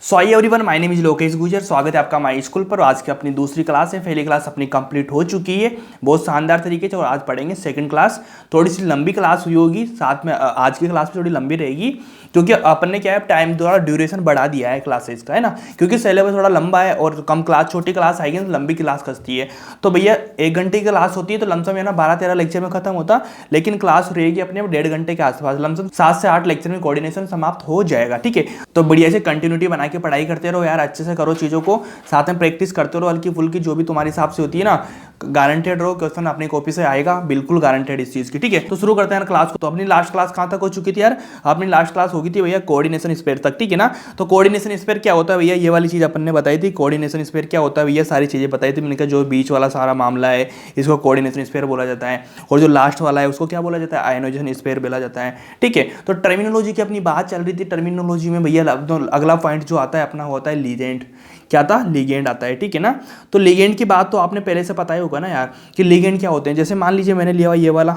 So I everyone, my name is Lokesh गुजर। स्वागत है आपका माई स्कूल पर। आज की अपनी दूसरी क्लास है। पहली क्लास अपनी कंप्लीट हो चुकी है बहुत शानदार तरीके से, और आज पढ़ेंगे सेकंड क्लास। थोड़ी सी लंबी क्लास हुई होगी, साथ में आज की क्लास भी थोड़ी लंबी रहेगी क्योंकि अपन ने क्या है, टाइम द्वारा ड्यूरेशन बढ़ा दिया है क्लासेस का, है ना। क्योंकि सिलेबस थोड़ा लंबा है और कम क्लास, छोटी क्लास आएगी तो लंबी क्लास खसती है। तो भैया 1 घंटे की क्लास होती है तो लमसम है ना 12-13 लेक्चर में खत्म होता, लेकिन क्लास रहेगी अपने 1.5 घंटे के आसपास। लमसम 7 से 8 लेक्चर में कोऑर्डिनेशन समाप्त हो जाएगा। ठीक है, तो बढ़िया से कंटिन्यूटी बना के पढ़ाई करते रहो यार, अच्छे से करो चीज़ों को, साथ में प्रैक्टिस करते रहो हल्की फुल्की, जो भी तुम्हारे हिसाब से होती है ना। गारंटेड रहो क्वेश्चन अपनी कॉपी से आएगा, बिल्कुल गारंटेड इस चीज़ की। ठीक है, तो शुरू करते हैं क्लास को। तो अपनी लास्ट क्लास कहाँ तक हो चुकी थी यार? अपनी लास्ट क्लास होगी थी भैया कोऑर्डिनेशन स्पेयर तक। ठीक है ना, तो कोऑर्डिनेशन स्पेयर क्या होता है भैया, ये वाली चीज़ अपन ने बताई थी। कोऑर्डिनेशन स्पेयर क्या होता है भैया, सारी चीज़ें बताई थी मैंने कहा। जो बीच वाला सारा मामला है इसको कोऑर्डिनेशन स्पेयर बोला जाता है, और जो लास्ट वाला है उसको क्या बोला जाता है, आयोनाइजेशन स्पेयर बोला जाता है। ठीक है, तो टर्मिनोलॉजी की अपनी बात चल रही थी। टर्मिनोलॉजी में भैया अगला पॉइंट जो आता है अपना होता है लिगेंड। क्या था? लिगेंड आता है। ठीक है ना, तो लिगेंड की बात तो आपने पहले से पता ही होगा ना यार कि लिगेंड क्या होते हैं। जैसे मान लीजिए मैंने लिया ये वाला,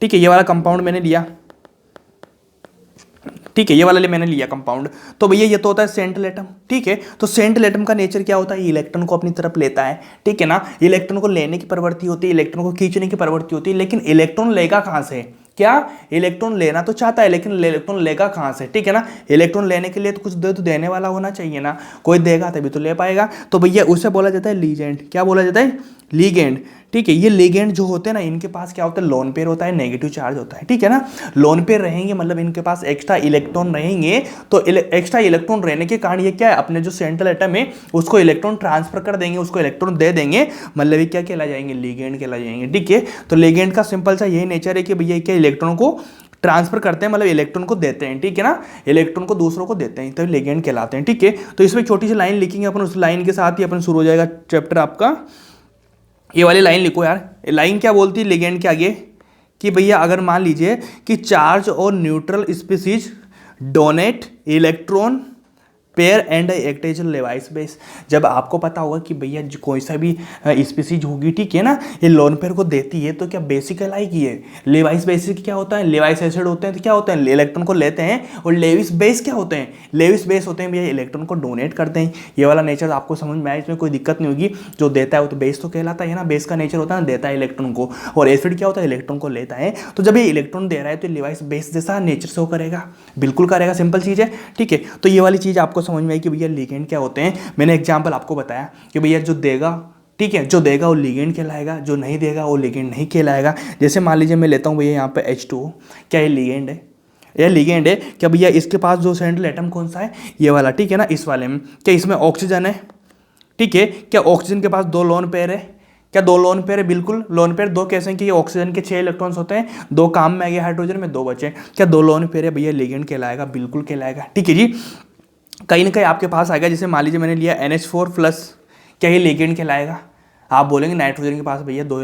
ठीक है, ये वाला कंपाउंड मैंने लिया, ठीक है, ये वाला मैंने लिया कंपाउंड, तो भैया ये तो होता है सेंट्रल एटम। ठीक है, तो सेंट्रल एटम का नेचर क्या होता है, इलेक्ट्रॉन को अपनी तरफ लेता है। ठीक है ना, इलेक्ट्रॉन को लेने की प्रवृत्ति होती है, इलेक्ट्रॉन को खींचने की प्रवृत्ति होती है, लेकिन इलेक्ट्रॉन लेगा कहाँ से? क्या? इलेक्ट्रॉन लेना तो चाहता है, लेकिन इलेक्ट्रॉन लेगा कहाँ से? ठीक है ना, इलेक्ट्रॉन लेने के लिए तो कुछ दे तो देने वाला होना चाहिए ना, कोई देगा तभी तो ले पाएगा। तो भैया उसे बोला जाता है लीजेंड। क्या बोला जाता है? लीगेंड। ठीक है, ये लिगेंड जो होते हैं ना, इनके पास क्या होता है, लोन पेयर होता है, नेगेटिव चार्ज होता है। ठीक है ना, लोन पेयर रहेंगे मतलब इनके पास एक्स्ट्रा इलेक्ट्रॉन रहेंगे, तो एक्स्ट्रा इलेक्ट्रॉन रहने के कारण ये क्या है, अपने जो सेंट्रल एटम है उसको इलेक्ट्रॉन ट्रांसफर कर देंगे, उसको इलेक्ट्रॉन दे देंगे, मतलब ये क्या कहला जाएंगे, लिगेंड कहला जाएंगे। ठीक है, तो लिगेंड का सिंपल सा यही नेचर है कि भैया क्या इलेक्ट्रॉन को ट्रांसफर करते हैं, मतलब इलेक्ट्रॉन को देते हैं। ठीक है ना, इलेक्ट्रॉन को दूसरों को देते हैं, तो लिगेंड कहलाते हैं। ठीक है, तो इसमें छोटी सी लाइन लिखेंगे अपन, उस लाइन के साथ ही अपन शुरू हो जाएगा चैप्टर आपका। ये वाली लाइन लिखो यार। लाइन क्या बोलती है लिगेंड के आगे, कि भैया अगर मान लीजिए कि चार्ज और neutral species donate electron pair and act as Lewis base. जब आपको पता होगा कि भैया कोई सा भी स्पीसीज होगी, ठीक है ना, ये लोन पेयर को देती है, तो क्या बेसिक कहलाएगी ये लेवाइस बेसिस। क्या होता है, लेवाइस एसिड होते हैं, तो क्या होते हैं, इलेक्ट्रॉन को लेते हैं, और लेविस बेस क्या होते हैं, लेविस बेस होते हैं भैया इलेक्ट्रॉन को डोनेट करते हैं। ये वाला नेचर आपको समझ में आया, इसमें कोई दिक्कत नहीं होगी। जो देता है वो तो बेस तो कहलाता है ना, बेस का नेचर होता है ना, देता है इलेक्ट्रॉन को, और एसिड क्या होता है, इलेक्ट्रॉन को लेता है। तो जब ये इलेक्ट्रॉन दे रहा है तो लेवाइस बेस जैसा नेचर शो करेगा, बिल्कुल करेगा, सिंपल चीज़ है। ठीक है, तो ये वाली चीज़ आपको समझ में आई कि भैया लिगेंड क्या होते हैं। मैंने एग्जांपल आपको बताया कि भैया जो देगा, ठीक है, जो देगा वो लिगेंड कहलाएगा, जो नहीं देगा वो लिगेंड नहीं कहलाएगा। जैसे मान लीजिए मैं लेता हूँ भैया यहाँ पे H2O, क्या ये लिगेंड है? यह लिगेंड है। क्या भैया इसके पास जो सेंट्रल एटम कौन सा है, ये वाला, ठीक है ना, इस वाले में क्या इसमें ऑक्सीजन है? ठीक है, क्या ऑक्सीजन के पास 2 लोन पेयर है? क्या 2 लोन पेयर है? बिल्कुल, लोन पेयर 2 कैसे हैं कि ये ऑक्सीजन के 6 इलेक्ट्रॉन्स होते हैं, 2 काम में आ गए, हाइड्रोजन में 2 बचे। क्या 2 लोन पेयर है भैया, लिगेंड कहलाएगा, बिल्कुल कहलाएगा। ठीक है जी, कहीं ना कहीं आपके पास आएगा। जैसे मान लीजिए मैंने लिया NH4+, क्या ये लिगेंड कहलाएगा? आप बोलेंगे नाइट्रोजन के पास भैया 2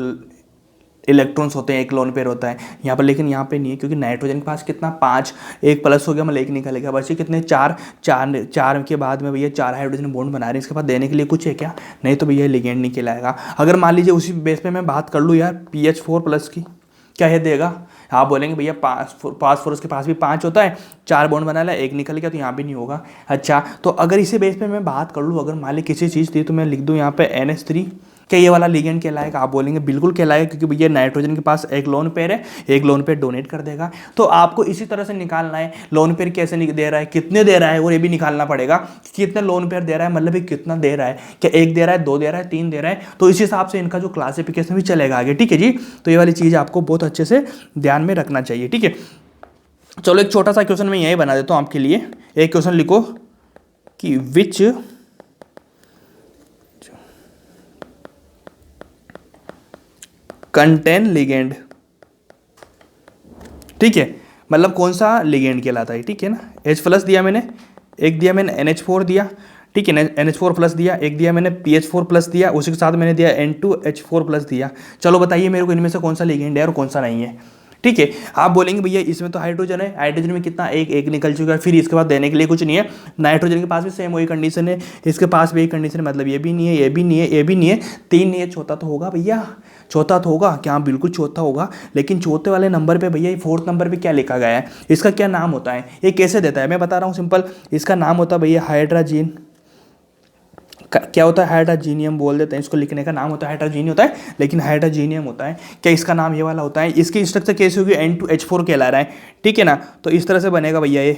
इलेक्ट्रॉन्स होते हैं, 1 लोन पेयर होता है यहाँ पर, लेकिन यहाँ पे नहीं है, क्योंकि नाइट्रोजन के पास कितना 5, 1 प्लस हो गया, मतलब 1 निकलेगा, बचे कितने 4 के बाद में भैया 4 हाइड्रोजन बॉन्ड बना रहे हैं, इसके पास देने के लिए कुछ है क्या? नहीं, तो भैया लिगेंड नहीं कहलाएगा। अगर मान लीजिए उसी बेस पे मैं बात कर लूँ यार PH4+ की, क्या है देगा? आप बोलेंगे भैया फास्फोरस के पास भी 5 होता है, 4 बॉन्ड बना लिया, 1 निकल गया, तो यहाँ भी नहीं होगा। अच्छा, तो अगर इसी बेस पे मैं बात कर लूँ, अगर मान ली किसी चीज़ थी, तो मैं लिख दूँ यहाँ पे NH3, क्या ये वाला लिगेंड कहलाएगा? आप बोलेंगे बिल्कुल कहलाएगा, क्योंकि भैया नाइट्रोजन के पास 1 लोन पेयर है, 1 लोन पेयर डोनेट कर देगा। तो आपको इसी तरह से निकालना है, लोन पेयर कैसे दे रहा है, कितने दे रहा है, और ये भी निकालना पड़ेगा कि कितने लोन पेयर दे रहा है, मतलब कितना दे रहा है, क्या 1 दे रहा है, 2 दे रहा है, 3 दे रहा है, तो इस हिसाब से इनका जो क्लासिफिकेशन भी चलेगा आगे। ठीक है जी, तो ये वाली चीज़ आपको बहुत अच्छे से ध्यान में रखना चाहिए। ठीक है, चलो एक छोटा सा क्वेश्चन मैं यही बना देता हूँ आपके लिए। एक क्वेश्चन लिखो कि विच कंटेन लिगेंड। ठीक है, मतलब कौन सा लिगेंड कहलाता है। ठीक है ना, H+ दिया मैंने, एक दिया मैंने NH4 दिया, ठीक है, NH4+ दिया, एक दिया मैंने PH4+ दिया, उसी के साथ मैंने दिया N2H4+ दिया। चलो बताइए मेरे को इनमें से कौन सा लिगेंड है और कौन सा नहीं है। ठीक है। आप बोलेंगे भैया इसमें तो हाइड्रोजन है, हाइड्रोजन में कितना, एक निकल चुका है, फिर इसके बाद देने के लिए कुछ नहीं है। नाइट्रोजन के पास भी सेम वही कंडीशन है, इसके पास भी यही कंडीशन है, मतलब ये भी नहीं है, ये भी नहीं है, ये भी नहीं है, तीन नहीं है, चौथा तो होगा भैया, चौथा तो होगा क्या, बिल्कुल चौथा होगा। लेकिन चौथे वाले नंबर पे भैया, ये फोर्थ नंबर पे क्या लिखा गया है, इसका क्या नाम होता है, ये कैसे देता है, मैं बता रहा हूँ सिंपल। इसका नाम होता है भैया हाइड्रोजन, क्या होता है, हाइड्रोजीनियम बोल देते हैं इसको, लिखने का नाम होता है हाइड्रोजीनियम होता है, लेकिन हाइड्रोजीनियम होता है। क्या इसका नाम ये वाला होता है, इसकी स्ट्रक्चर कैसे होगी, N2H4 कहला रहा है, ठीक है ना। तो इस तरह से बनेगा भैया ये,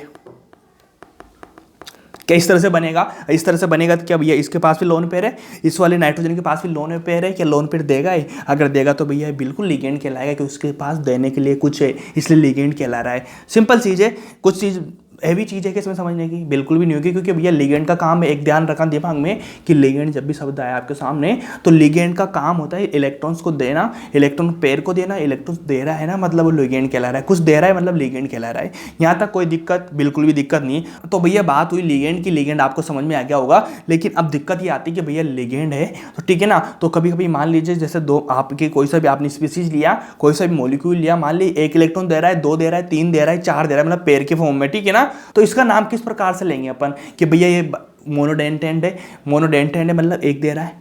क्या इस तरह से बनेगा, इस तरह से बनेगा तो क्या भैया इसके पास भी लोन पेयर है, इस वाले नाइट्रोजन के पास भी लोन पेयर है, क्या लोन पेयर देगा ही, अगर देगा तो भैया बिल्कुल लिगेंड कहलाएगा कि उसके पास देने के लिए कुछ है, इसलिए लिगेंड कहला रहा है। सिंपल चीज़ है, कुछ चीज़ हैवी चीज़ है कि इसमें समझने की बिल्कुल भी नहीं होगी, क्योंकि भैया लिगेंड का काम है, एक ध्यान रखना दिमाग में कि लिगेंड जब भी शब्द आया आपके सामने तो लिगेंड का काम होता है इलेक्ट्रॉन्स को देना, इलेक्ट्रॉन पेयर को देना, इलेक्ट्रॉन्स दे रहा है ना मतलब वो लिगेंड कहला रहा है, कुछ दे रहा है मतलब लिगेंड कहला रहा है। यहाँ तक कोई दिक्कत, बिल्कुल भी दिक्कत नहीं। तो भैया बात हुई लिगेंड की, लिगेंड आपको समझ में आ गया होगा। लेकिन अब दिक्कत ये आती है कि भैया लिगेंड है तो ठीक है ना, तो कभी कभी मान लीजिए जैसे दो आपके कोई सा भी आपने स्पीसीज लिया, कोई सा भी मॉलिक्यूल लिया, मान लीजिए एक इलेक्ट्रॉन दे रहा है, दो दे रहा है, तीन दे रहा है, चार दे रहा है, मतलब पेयर के फॉर्म में, ठीक है ना। तो इसका नाम किस प्रकार से लेंगे अपन कि भैया ये मोनोडेंटेंट है, मोनोडेंटेंट है मतलब एक दे रहा है,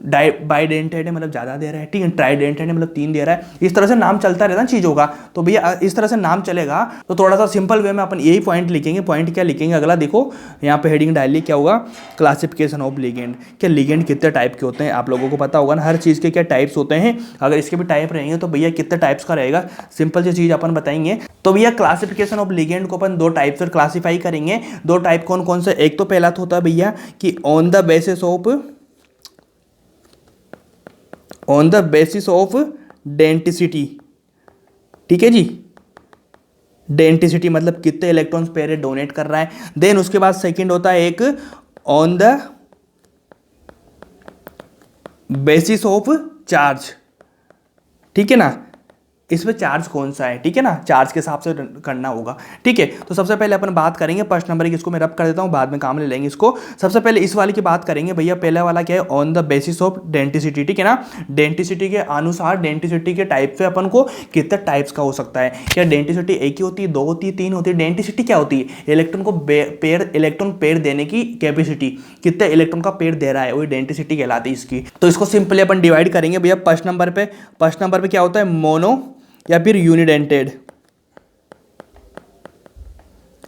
बाइडेंटेड है मतलब ज़्यादा दे रहा है, ठीक है, ट्राइडेंटेड है मतलब तीन दे रहा है, इस तरह से नाम चलता रहता है चीज़ों का। तो भैया इस तरह से नाम चलेगा तो थोड़ा सा सिंपल वे में अपन यही पॉइंट लिखेंगे। पॉइंट क्या लिखेंगे अगला, देखो यहाँ पे हेडिंग डालिए, क्या होगा, क्लासिफिकेशन ऑफ लिगेंड। क्या लिगेंड कितने टाइप के होते हैं आप लोगों को पता होगा ना, हर चीज़ के क्या टाइप्स होते हैं, अगर इसके भी टाइप रहेंगे तो भैया कितने टाइप्स का रहेगा, सिंपल सी चीज़ अपन बताएंगे। तो भैया क्लासिफिकेशन ऑफ लिगेंड को अपन दो टाइप से क्लासीफाई करेंगे। दो टाइप कौन कौन से, एक तो पहला तो होता है भैया कि on the basis of denticity, ठीक है जी, डेंटिसिटी मतलब कितने इलेक्ट्रॉन्स पेयर डोनेट कर रहा है। देन उसके बाद सेकंड होता है एक on the basis of charge, ठीक है ना, इसमें चार्ज कौन सा है, ठीक है ना, चार्ज के हिसाब से करना होगा, ठीक है। तो सबसे पहले अपन बात करेंगे फर्स्ट नंबर की, इसको मैं रब कर देता हूँ, बाद में काम ले लेंगे इसको। सबसे पहले इस वाले की बात करेंगे भैया, पहला वाला क्या है, on the basis of denticity, ठीक है ना, डेंटिसिटी के अनुसार, डेंटिसिटी के टाइप से अपन को कितने टाइप्स का हो सकता है। क्या डेंटिसिटी एक ही होती है, दो होती है, तीन होती है। डेंटिसिटी क्या होती है, इलेक्ट्रॉन को इलेक्ट्रॉन पेयर देने की कैपेसिटी, कितने इलेक्ट्रॉन का पेयर दे रहा है, वही डेंटिसिटी कहलाती है इसकी। तो इसको सिंपली अपन डिवाइड करेंगे भैया फर्स्ट नंबर पे क्या होता है, मोनो या फिर यूनिडेंटेड।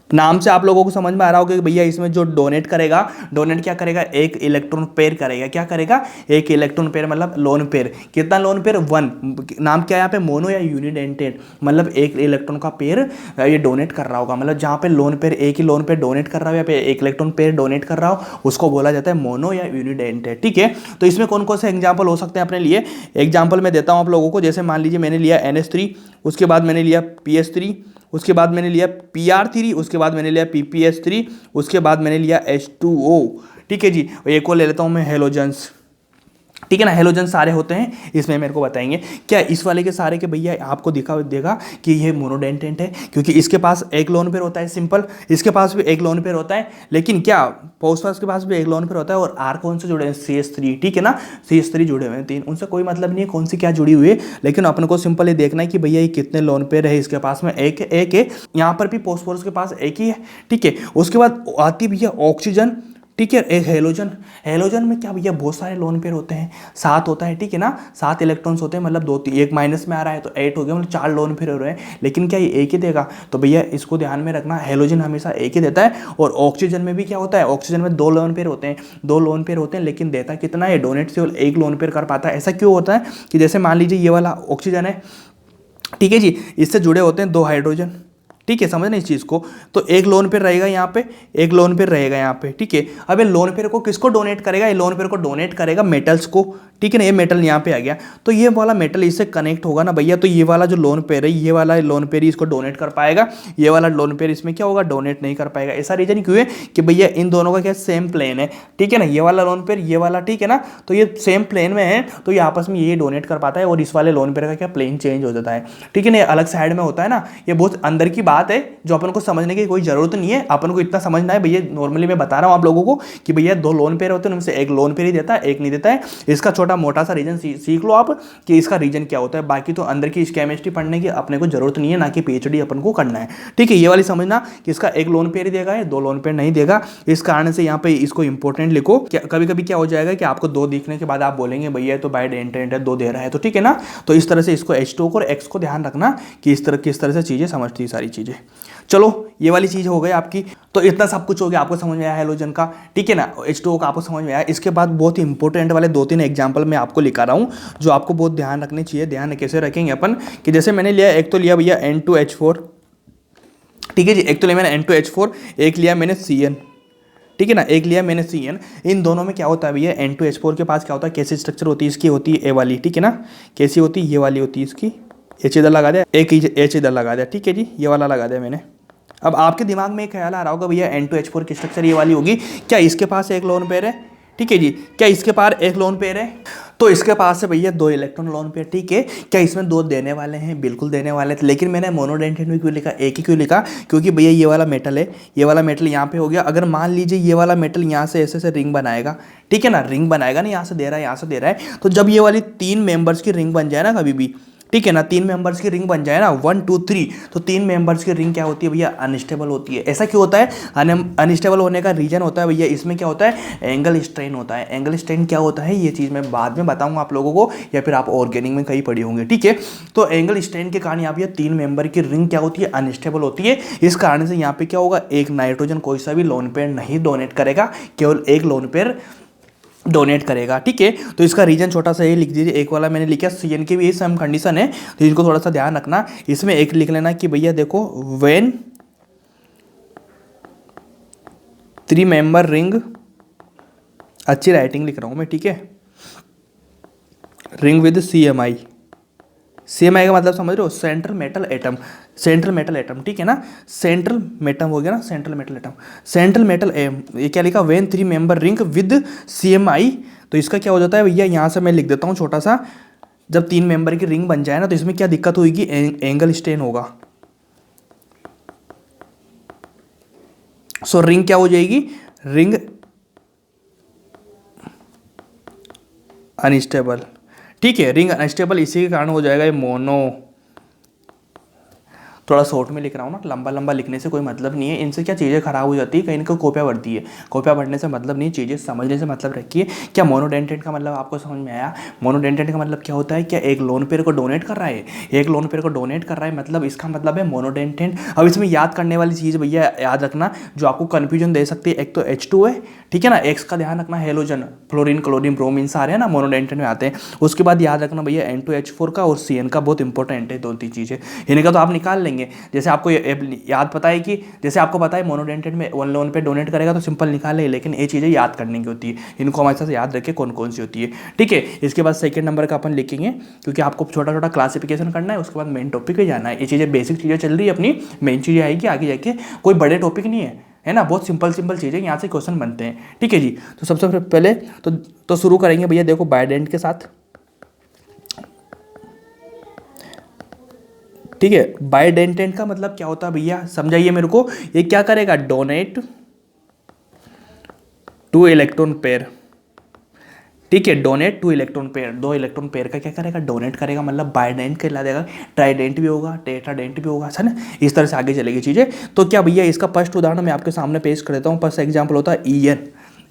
नाम से आप लोगों को समझ में आ रहा होगा कि भैया इसमें जो डोनेट करेगा, डोनेट क्या करेगा, एक इलेक्ट्रॉन पेयर करेगा, क्या करेगा, एक इलेक्ट्रॉन पेयर मतलब लोन पेयर। कितना लोन पेयर, वन। नाम क्या है यहाँ पे, मोनो या यूनिडेंटेड, मतलब एक इलेक्ट्रॉन का पेयर ये डोनेट कर रहा होगा, मतलब जहाँ पे लोन पेयर एक ही लोन पेयर डोनेट कर रहा हो या पे एक इलेक्ट्रॉन पेयर डोनेट कर रहा हो, उसको बोला जाता है मोनो या यूनिडेंटेड, ठीक है। तो इसमें कौन कौन से एग्जाम्पल हो सकते हैं अपने लिए, एग्जाम्पल मैं देता हूँ आप लोगों को। जैसे मान लीजिए मैंने लिया NH3, उसके बाद मैंने लिया PS3, उसके बाद मैंने लिया PR3, उसके बाद मैंने लिया PPS3, उसके बाद मैंने लिया H2O, ठीक है जी। एक और ले लेता हूँ मैं हेलोजेंस, ठीक है ना, हेलोजन सारे होते हैं इसमें, मेरे को बताएंगे क्या इस वाले के सारे के भैया आपको दिखा देगा कि ये मोनोडेंटेंट है, क्योंकि इसके पास एक लोन पेयर होता है, सिंपल, इसके पास भी एक लोन पेयर होता है, लेकिन क्या फॉस्फोरस के पास भी एक लोन पेयर होता है, और आर कौन से जुड़े हैं, CH3, ठीक है ना, CH3 जुड़े हुए हैं तीन, उनसे कोई मतलब नहीं है कौन सी क्या जुड़ी हुई है, लेकिन अपन को सिंपल ये देखना है कि भैया ये कितने लोन पेयर है, इसके पास में एक है, यहाँ पर भी फॉस्फोरस के पास एक ही है, ठीक है। उसके बाद आती भैया ऑक्सीजन, ठीक है, एक हेलोजन। हेलोजन में क्या भैया बहुत सारे लोन पेयर होते हैं, 7 होता है, ठीक है ना, 7 इलेक्ट्रॉन्स होते हैं, मतलब दो एक माइनस में आ रहा है तो 8 हो गया, मतलब 4 लोन पेयर हो रहे हैं। लेकिन क्या ये एक ही देगा, तो भैया इसको ध्यान में रखना, हेलोजन हमेशा एक ही देता है। और ऑक्सीजन में भी क्या होता है, ऑक्सीजन में 2 लोन पेयर होते हैं, 2 लोन पेयर होते हैं, लेकिन देता कितना है, डोनेट से एक लोन पेयर कर पाता है। ऐसा क्यों होता है कि जैसे मान लीजिए ये वाला ऑक्सीजन है, ठीक है जी, इससे जुड़े होते हैं 2 हाइड्रोजन, ठीक है, समझना इस चीज़ को। तो एक लोन पेयर रहेगा यहाँ पे, एक लोन पेयर रहेगा यहाँ पे, ठीक है। अब ये लोन पेयर को किसको डोनेट करेगा, ये लोन पेयर को डोनेट करेगा मेटल्स को, ठीक है ना, ये मेटल यहाँ पे आ गया, तो ये वाला मेटल इससे कनेक्ट होगा ना भैया, तो ये वाला जो लोन पेयर है, ये वाला लोन पेयर ही इसको डोनेट कर पाएगा, ये वाला लोन पेयर इसमें क्या होगा, डोनेट नहीं कर पाएगा। ऐसा रीजन क्यों है कि भैया इन दोनों का क्या सेम प्लेन है, ठीक है ना, ये वाला लोन पेयर, ये वाला, ठीक है ना, तो ये सेम प्लेन में है, तो ये आपस में ये डोनेट कर पाता है, और इस वाले लोन पेयर का क्या प्लेन चेंज हो जाता है, ठीक है ना, अलग साइड में होता है ना, ये बहुत अंदर की बात बात है जो अपन को समझने की कोई जरूरत नहीं है, अपन को इतना समझना है भैया, नॉर्मली मैं बता रहा हूँ आप लोगों को कि भैया 2 लोन पेयर होते हैं, उनमें से एक लोन पेयर ही देता है, एक नहीं देता है। इसका छोटा मोटा सा रीजन सीख लो आप कि इसका रीजन क्या होता है। बाकी तो अंदर की केमिस्ट्री पढ़ने की अपने को जरूरत नहीं है, ना कि पीएचडी अपन को करना है, ठीक है। ये वाली समझना कि इसका एक लोन पेयर ही देगा, 2 लोन पेयर नहीं देगा। इस कारण से यहाँ पे इसको इंपॉर्टेंट लिखो। कभी कभी क्या हो जाएगा कि आपको 2 दिखने के बाद आप बोलेंगे भैया तो बाय इंटेंट है 2 दे रहा है, तो ठीक है ना। तो इस तरह से इसको H2O और X को ध्यान रखना कि किस तरह से चीजें समझती है सारी चीजें। चलो ये वाली चीज हो गई आपकी। तो इतना सब कुछ हो गया, आपको समझ में आया हैलोजन का, ठीक है ना। H2O का आपको समझ में आया। इसके बाद बहुत ही इंपॉर्टेंट वाले 2-3 एग्जांपल मैं आपको लिखा रहा हूँ जो आपको बहुत ध्यान रखने चाहिए। ध्यान कैसे रखेंगे अपन कि जैसे मैंने लिया, एक तो लिया भैया N2H4, ठीक है जी, एक तो लिया मैंने N2H4, एक लिया मैंने Cn, ठीक है ना, एक लिया मैंने Cn। इन दोनों में क्या होता है भैया, N2H4 के पास क्या होता है, कैसी स्ट्रक्चर होती है इसकी, होती है ए वाली, ठीक है ना। कैसी होती है, ये वाली होती है इसकी। H इधर लगा दिया, एक H इधर लगा दिया, ठीक है जी, ये वाला लगा दिया मैंने। अब आपके दिमाग में एक ख्याल आ रहा होगा भैया N2H4 की स्ट्रक्चर ये वाली होगी, क्या इसके पास एक लोन पेयर है, ठीक है जी, क्या इसके पास एक लोन पेयर है। तो इसके पास है भैया 2 इलेक्ट्रॉन लोन पेयर, ठीक है। क्या इसमें 2 देने वाले हैं, बिल्कुल देने वाले थे, लेकिन मैंने मोनोडेंटेट में क्यों लिखा, एक ही क्यों लिखा, क्योंकि भैया ये वाला मेटल है, ये वाला मेटल यहाँ पे हो गया। अगर मान लीजिए ये वाला मेटल यहाँ से ऐसे रिंग बनाएगा, ठीक है ना, रिंग बनाएगा ना, यहाँ से दे रहा है, यहाँ से दे रहा है, तो जब ये वाली 3 मेंबर्स की रिंग बन जाए ना कभी भी, ठीक है ना, 3 मेंबर्स की रिंग बन जाए ना, 1 2 3, तो 3 मेंबर्स की रिंग क्या होती है भैया, अनस्टेबल होती है। ऐसा क्यों होता है, अनस्टेबल होने का रीजन होता है भैया, इसमें क्या होता है, एंगल स्ट्रेन होता है। एंगल स्ट्रेन क्या होता है, ये चीज़ मैं बाद में बताऊंगा आप लोगों को, या फिर आप ऑर्गेनिक में कहीं पढ़ी होंगे, ठीक है। तो एंगल स्ट्रेन के कारण यहाँ पे 3 मेंबर की रिंग क्या होती है, अनस्टेबल होती है। इस कारण से यहाँ पे क्या होगा, एक नाइट्रोजन कोई सा भी लोन पेयर नहीं डोनेट करेगा, केवल एक लोन पेयर डोनेट करेगा, ठीक है। तो इसका रीजन छोटा सा ये लिख दीजिए। एक वाला मैंने लिखा, Cn की भी यही सेम कंडीशन है, तो इसको थोड़ा सा ध्यान रखना। इसमें एक लिख लेना कि भैया देखो, व्हेन 3 मेंबर रिंग, अच्छी राइटिंग लिख रहा हूं मैं, ठीक है, रिंग विद CMI। CMI का मतलब समझ रहे हो, central metal atom, central metal atom, ठीक है ना, सेंट्रल मेटल हो गया ना, central metal atom, central metal एम। ये क्या लिखा, when 3 member ring with CMI। तो इसका क्या हो जाता है भैया, यहाँ से मैं लिख देता हूँ छोटा सा, जब 3 मेंबर की रिंग बन जाए ना, तो इसमें क्या दिक्कत होगी, एंगल स्ट्रेन होगा। सो रिंग क्या हो जाएगी, रिंग अनस्टेबल, ठीक है, रिंग अनस्टेबल, इसी के कारण हो जाएगा ये मोनो। थोड़ा शॉर्ट में लिख रहा हूँ ना, लंबा लंबा लिखने से कोई मतलब नहीं है, इनसे क्या चीज़ें खराब हो जाती है, कहीं ना कॉपियाँ बढ़ती है। कॉपियाँ बढ़ने से मतलब नहीं, चीज़ें समझने से मतलब रखिए। क्या मोनोडेंटेट का मतलब आपको समझ में आया। मोनोडेंटेट का मतलब क्या होता है, क्या एक लोन पेयर को डोनेट कर रहा है, एक लोन पेयर को डोनेट कर रहा है, मतलब इसका मतलब है मोनोडेंटेट। अब इसमें याद करने वाली चीज़ भैया याद रखना, जो आपको कन्फ्यूजन दे सकती है, एक तो H2 है, ठीक है ना, एक्स का ध्यान रखना, हेलोजन, फ्लोरीन, क्लोरीन, ब्रोमीन सारे हैं ना मोनोडेंटेट में आते हैं। उसके बाद याद रखना भैया N2H4 का और Cn का, बहुत इंपॉर्टेंट है 2-3 चीज़ें, इनका तो आप निकाल लेंगे। जैसे आपको याद पता है कि जैसे आपको पता है मोनोडेंटेट में 1 लोन पे डोनेट करेगा तो सिंपल निकाल ले, लेकिन ये चीज़ें याद करने की होती है, इनको हमेशा से याद रखें कौन कौन सी होती है, ठीक है। इसके बाद सेकंड नंबर का अपन लिखेंगे, क्योंकि आपको छोटा छोटा क्लासिफिकेशन करना है, उसके बाद मेन टॉपिक पे जाना है। ये चीज़ें बेसिक चीज़ें चल रही है अपनी, मेन चीज़ें आएगी आगे जाके, कोई बड़े टॉपिक नहीं है ना, बहुत सिंपल चीज़ें यहाँ से क्वेश्चन बनते हैं, ठीक है जी। तो सबसे पहले तो शुरू करेंगे भैया, देखो बायोडेंट के साथ, ठीक है। बायोडेंटेंट का मतलब क्या होता है भैया, समझाइए मेरे को। ये क्या करेगा, डोनेट 2 इलेक्ट्रॉन पेयर, ठीक है, donate 2 electron pair, 2 electron pair का क्या करेगा, डोनेट करेगा, मतलब बायोडेंट कहला देगा। ट्राइडेंट भी होगा, टेट्राडेंट भी होगा, है ना, इस तरह से आगे चलेगी चीज़ें। तो क्या भैया, इसका फर्स्ट उदाहरण मैं आपके सामने पेश कर देता हूँ। फर्स्ट एग्जाम्पल होता है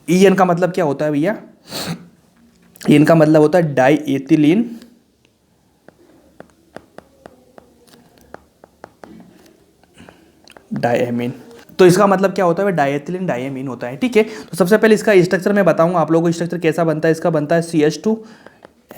EN का मतलब क्या होता है भैया, इनका मतलब होता है डाई एथिलीन डायमीन। तो इसका मतलब क्या होता है, डायथिलीन डायमीन होता है, ठीक है। तो सबसे पहले इसका स्ट्रक्चर मैं बताऊंगा आप लोगों को, स्ट्रक्चर कैसा बनता है। इसका बनता है CH2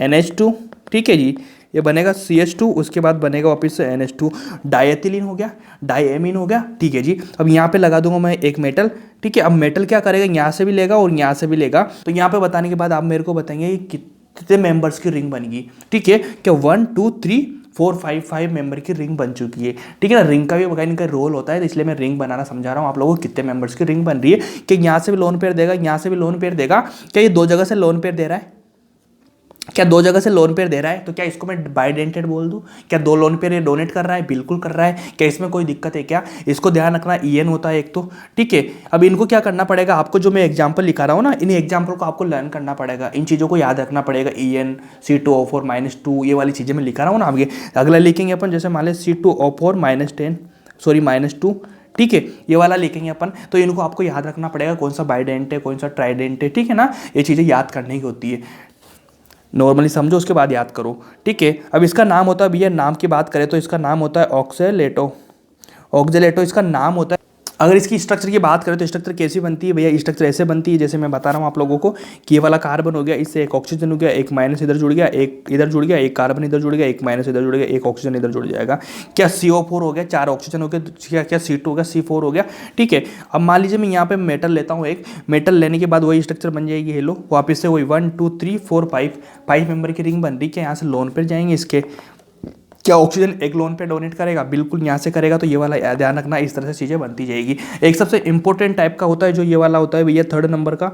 NH2, ठीक है जी, ये बनेगा CH2, उसके बाद बनेगा वापस से NH2, डायथिलीन हो गया, डायमीन हो गया, ठीक है जी। अब यहाँ पे लगा दूंगा मैं एक मेटल, ठीक है। अब मेटल क्या करेगा, यहाँ से भी लेगा और यहाँ से भी लेगा। तो यहाँ पे बताने के बाद आप मेरे को बताएंगे कितने मेंबर्स की रिंग बनेगी, ठीक है। क्या 1 2 3 4 5 मेंबर की रिंग बन चुकी है, ठीक है ना। रिंग का भी बकायदा इनका रोल होता है, तो इसलिए मैं रिंग बनाना समझा रहा हूँ आप लोगों को, कितने मेंबर्स की रिंग बन रही है। कि यहाँ से भी लोन पेयर देगा, यहाँ से भी लोन पेयर देगा, क्या ये 2 जगह से लोन पेयर दे रहा है, क्या दो जगह से लोन पेयर दे रहा है तो क्या इसको मैं बाइडेंटेड बोल दूं? क्या दो लोन पेयर ये डोनेट कर रहा है? बिल्कुल कर रहा है। क्या इसमें कोई दिक्कत है क्या? इसको ध्यान रखना, ईएन होता है एक तो, ठीक है। अब इनको क्या करना पड़ेगा आपको, जो मैं एग्जांपल लिखा रहा हूँ ना, इन एग्जांपल को आपको लर्न करना पड़ेगा, इन चीज़ों को याद रखना पड़ेगा। ईएन C2O4 -2 ये वाली चीज़ें मैं लिखा रहा हूँ ना, आगे अगला लिखेंगे अपन, जैसे मान लें C2O4 -10 सॉरी -2, ठीक है, ये वाला लिखेंगे अपन। तो इनको आपको याद रखना पड़ेगा, कौन सा बाइडेंट है कौन सा ट्राइडेंट है, ठीक है ना। ये चीज़ें याद करने की होती है, नॉर्मली समझो उसके बाद याद करो, ठीक है। अब इसका नाम होता है भैया, नाम की बात करें तो इसका नाम होता है ऑक्जेलेटो। ऑक्जेलेटो इसका नाम होता है। अगर इसकी स्ट्रक्चर की बात करें तो स्ट्रक्चर कैसी बनती है भैया? स्ट्रक्चर ऐसे बनती है जैसे मैं बता रहा हूँ आप लोगों को कि ये वाला कार्बन हो गया, इससे एक ऑक्सीजन हो गया, एक माइनस इधर जुड़ गया, एक इधर जुड़ गया, एक कार्बन इधर जुड़ गया, एक माइनस इधर जुड़ गया, एक ऑक्सीजन इधर जुड़ जाएगा। क्या CO4 हो गया, 4 ऑक्सीजन हो गया, क्या क्या C2 हो गया, C4 हो गया, ठीक है। अब मान लीजिए मैं यहाँ पे मेटल लेता हूँ, एक मेटल लेने के बाद वही स्ट्रक्चर बन जाएगी। हेलो, वापस से वही 1 2 3 4 5 मेंबर की रिंग बन रही। क्या यहाँ से लोन पे जाएंगे इसके? क्या ऑक्सीजन एक लोन पे डोनेट करेगा? बिल्कुल यहाँ से करेगा। तो ये वाला ध्यान रखना, इस तरह से चीज़ें बनती जाएगी। एक सबसे इंपॉर्टेंट टाइप का होता है जो ये वाला होता है भैया, 3rd नंबर का,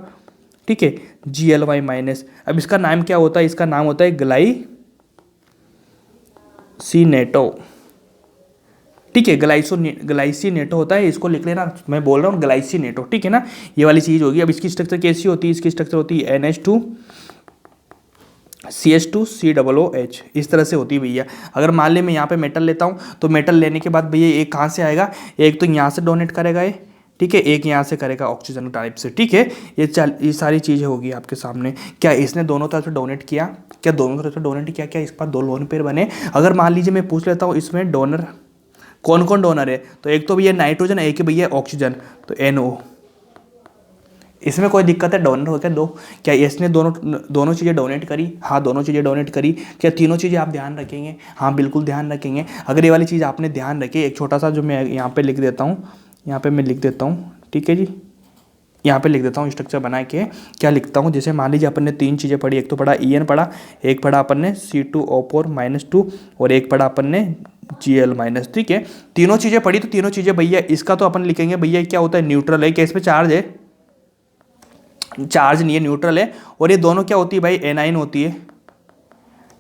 ठीक है, Gly-। अब इसका नाम क्या होता है? इसका नाम होता है ग्लाइसिनेटो, ठीक है, ग्लाइसिनेटो होता है, इसको लिख लेना, मैं बोल रहा हूँ ग्लाइसिनेटो, ठीक है ना। ये वाली चीज़ होगी। अब इसकी स्ट्रक्चर कैसी होती है? इसकी स्ट्रक्चर होती है NH2 CH2 COOH, इस तरह से होती है भैया। अगर मान ले मैं यहाँ पे मेटल लेता हूँ तो मेटल लेने के बाद भैया एक कहाँ से आएगा? एक तो यहाँ से डोनेट करेगा ये, ठीक है, एक यहाँ से करेगा ऑक्सीजन टाइप से, ठीक है। ये सारी चीज़ें होगी आपके सामने। क्या इसने दोनों तरफ से डोनेट किया? क्या दोनों तरफ से डोनेट किया? क्या इस पर 2 लोन पेयर बने? अगर मान लीजिए मैं पूछ लेता हूँ इसमें डोनर कौन कौन डोनर है, तो एक तो भैया नाइट्रोजन, एक है भैया ऑक्सीजन, तो NO। इसमें कोई दिक्कत है? डोनर हो गया 2। क्या इसने दोनों चीज़ें डोनेट करी? हाँ, दोनों चीज़ें डोनेट करी। क्या तीनों चीज़ें आप ध्यान रखेंगे? हाँ, बिल्कुल ध्यान रखेंगे। अगर ये वाली चीज़ आपने ध्यान रखी, एक छोटा सा जो मैं यहाँ पे लिख देता हूँ, यहाँ पे मैं लिख देता हूँ, ठीक है जी, यहाँ पे लिख देता हूँ स्ट्रक्चर बना के। क्या लिखता हूँ? जैसे मान लीजिए अपन ने 3 चीज़ें पढ़ी, एक तो पढ़ा EN पढ़ा, एक पढ़ा अपन ने C2O4 -2 और एक पढ़ा अपन ने Gl-, ठीक है। तीनों चीज़ें पढ़ी तो तीनों चीज़ें भैया, इसका तो अपन लिखेंगे भैया क्या होता है? न्यूट्रल है। क्या इस पर चार्ज है? चार्ज नहीं है, न्यूट्रल है। और ये दोनों क्या होती है भाई? एनाइन होती है,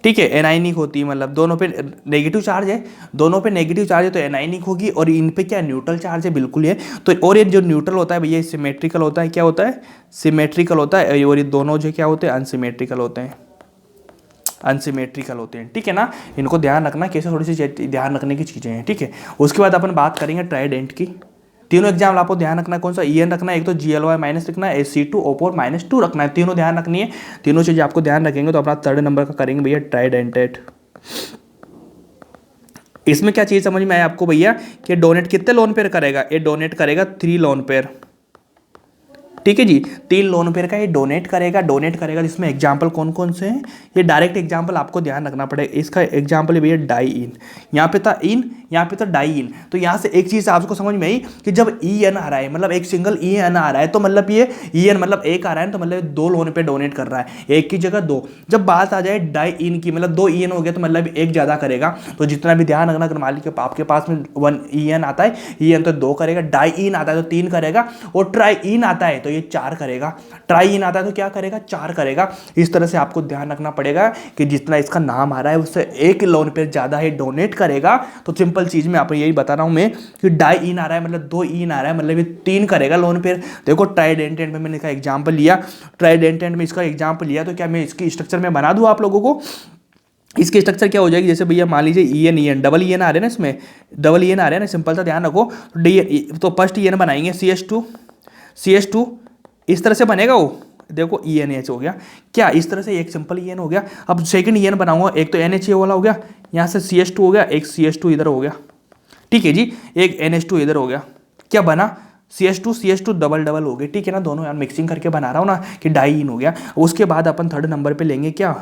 ठीक है, एनाइनिक होती है, मतलब दोनों पे नेगेटिव चार्ज है, दोनों पे नेगेटिव चार्ज है तो एनाइनिक होगी। और इन पे क्या न्यूट्रल चार्ज है? बिल्कुल है। तो और ये जो न्यूट्रल होता है भैया सिमेट्रिकल होता है। क्या होता है? सिमेट्रिकल होता है। और ये दोनों जो क्या होते हैं? अनसिमेट्रिकल होते हैं, अनसिमेट्रिकल होते हैं, ठीक है ना। इनको ध्यान रखना, कैसे थोड़ी सी ध्यान रखने की चीज़ें हैं, ठीक है। उसके बाद अपन बात करेंगे ट्राइडेंट की। तीनों एग्जाम्पल आपको ध्यान रखना है, कौन सा? EN रखना है, एक तो Gly- रखना है, C2O4 -2 रखना है, तीनों ध्यान रखनी है। तीनों चीजें आपको ध्यान रखेंगे तो अपना 3rd नंबर का करेंगे भैया ट्राइडेंटेट। इसमें क्या चीज समझ में आया आपको भैया कि डोनेट कितने लोन पेयर करेगा? ये डोनेट करेगा 3 लोन पेयर, ठीक है जी, 3 लोन पेयर का ये डोनेट करेगा जिसमें एग्जाम्पल कौन कौन से हैं? ये डायरेक्ट एग्जाम्पल आपको ध्यान रखना पड़ेगा। इसका एग्जाम्पल है भैया डाई इन, यहाँ पे था इन, यहाँ पे था डाई इन। तो यहाँ से एक चीज़ आपको समझ में आई कि जब EN आ रहा है, मतलब एक सिंगल EN आ रहा है, तो मतलब ये EN मतलब एक आ रहा है तो मतलब 2 लोन पे डोनेट कर रहा है, एक की जगह 2। जब बात आ जाए डाई इन की, मतलब 2 EN हो गया तो मतलब एक ज़्यादा करेगा। तो जितना भी ध्यान रखना, अगर मान लीजिए आपके पास में 1 EN आता है, EN तो 2 करेगा, डाई इन आता है तो 3 करेगा, और ट्राई इन आता है तो ये 4 करेगा। ट्राई इन आता है तो क्या करेगा? 4 करेगा। इस तरह से आपको ध्यान रखना पड़ेगा कि जितना इसका नाम आ रहा है उससे एक लोन पे ज्यादा ही डोनेट करेगा। तो सिंपल चीज में आपको यही बता रहा हूं मैं कि डाई इन आ रहा है मतलब 2 इन आ रहा है, मतलब ये 3 करेगा लोन पे। देखो ट्राइडेंटेंट में मैंने इसका एग्जाम्पल लिया, ट्राइडेंटेंट में इसका एग्जाम्पल लिया, तो क्या मैं इसकी स्ट्रक्चर में बना दूं आप लोगों को? इसकी स्ट्रक्चर क्या हो जाएगी? जैसे भैया मान लीजिए EN डबल EN आ रहे हैं ना, इसमें डबल EN आ रहे हैं ना, सिंपल सा ध्यान रखो। तो फर्स्ट EN बनाएंगे CH2 इस तरह से बनेगा वो, देखो ENH हो गया। क्या इस तरह से एक सिंपल EN हो गया। अब सेकंड EN बनाऊंगा, एक तो NH वाला हो गया, यहाँ से CH2 हो गया, एक CH2 इधर हो गया, ठीक है जी, एक NH2 इधर हो गया। क्या बना? CH2 डबल डबल हो गए, ठीक है ना। दोनों यार मिक्सिंग करके बना रहा हूँ ना कि डाई इन हो गया। उसके बाद अपन 3rd नंबर पे लेंगे क्या?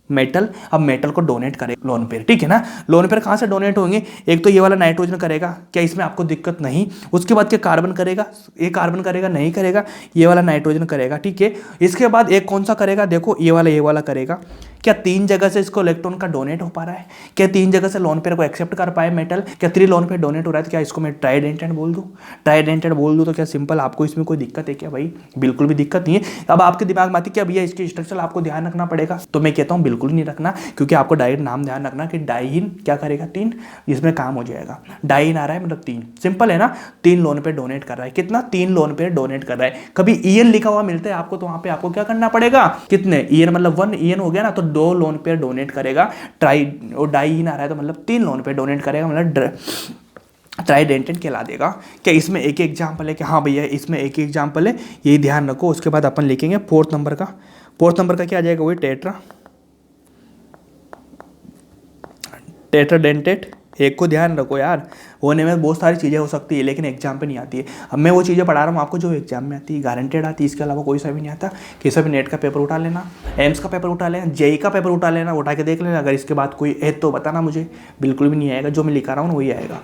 मेटल, अब मेटल को डोनेट करेगा लोन पेयर, ठीक है ना। लोन पेयर कहाँ से डोनेट होंगे, एक तो ये वाला नाइट्रोजन करेगा, क्या इसमें आपको दिक्कत नहीं। उसके बाद क्या कार्बन करेगा, ये कार्बन करेगा नहीं करेगा, ये वाला नाइट्रोजन करेगा, ठीक है। इसके बाद एक कौन सा करेगा, देखो ये वाला करेगा। क्या 3 जगह से इसको इलेक्ट्रॉन का डोनेट हो पा रहा है, क्या 3 जगह से लोन पेयर को एक्सेप्ट कर पाए मेटल, क्या 3 लोन पेयर डोनेट हो रहा है, तो क्या इसको मैं ट्राइडेंटेड बोल दूं। ट्राइडेंटेड बोल दूं तो क्या सिंपल, आपको इसमें कोई दिक्कत है क्या भाई, बिल्कुल भी दिक्कत नहीं है। अब आपके दिमाग में आती क्या भैया इसकी स्ट्रक्चर आपको ध्यान रखना पड़ेगा, तो मैं कहता हूँ बिल्कुल नहीं रखना, क्योंकि आपको डायरेक्ट नाम ध्यान रखना कि डाइइन क्या करेगा 3, इसमें काम हो जाएगा। डाइइन आ रहा है मतलब 3, सिंपल है ना। 3 लोन पेयर डोनेट कर रहा है, कितना 3 लोन पेयर डोनेट कर रहा है। कभी ईएन लिखा हुआ मिलता है आपको तो वहां पे आपको क्या करना पड़ेगा, कितने ईएन मतलब 1 ईएन हो गया ना, तो 2 लोन पेयर डोनेट करेगा। डाइइन आ रहा है तो मतलब 3 लोन पेयर डोनेट करेगा, मतलब ट्राइडेंटेड कहला देगा। क्या इसमें एक एग्जाम्पल है कि हाँ भैया इसमें एक एग्जाम्पल है, यही ध्यान रखो। उसके बाद अपन लिखेंगे 4th नंबर का। 4th नंबर का क्या आ जाएगा, वही टेट्राडेंटेड। एक को ध्यान रखो यार, होने में बहुत सारी चीज़ें हो सकती है लेकिन एग्जाम पे नहीं आती है। अब मैं वो चीज़ें पढ़ा रहा हूँ आपको जो एग्जाम में आती है, गारंटेड आती है, इसके अलावा कोई सा भी नहीं आता। किसी भी नेट का पेपर उठा लेना, एम्स का पेपर उठा लेना, जेई का पेपर उठा लेना, उठा के देख लेना। अगर इसके बाद कोई है तो बताना मुझे, बिल्कुल भी नहीं आएगा, जो मैं लिखा रहा हूँ वही आएगा।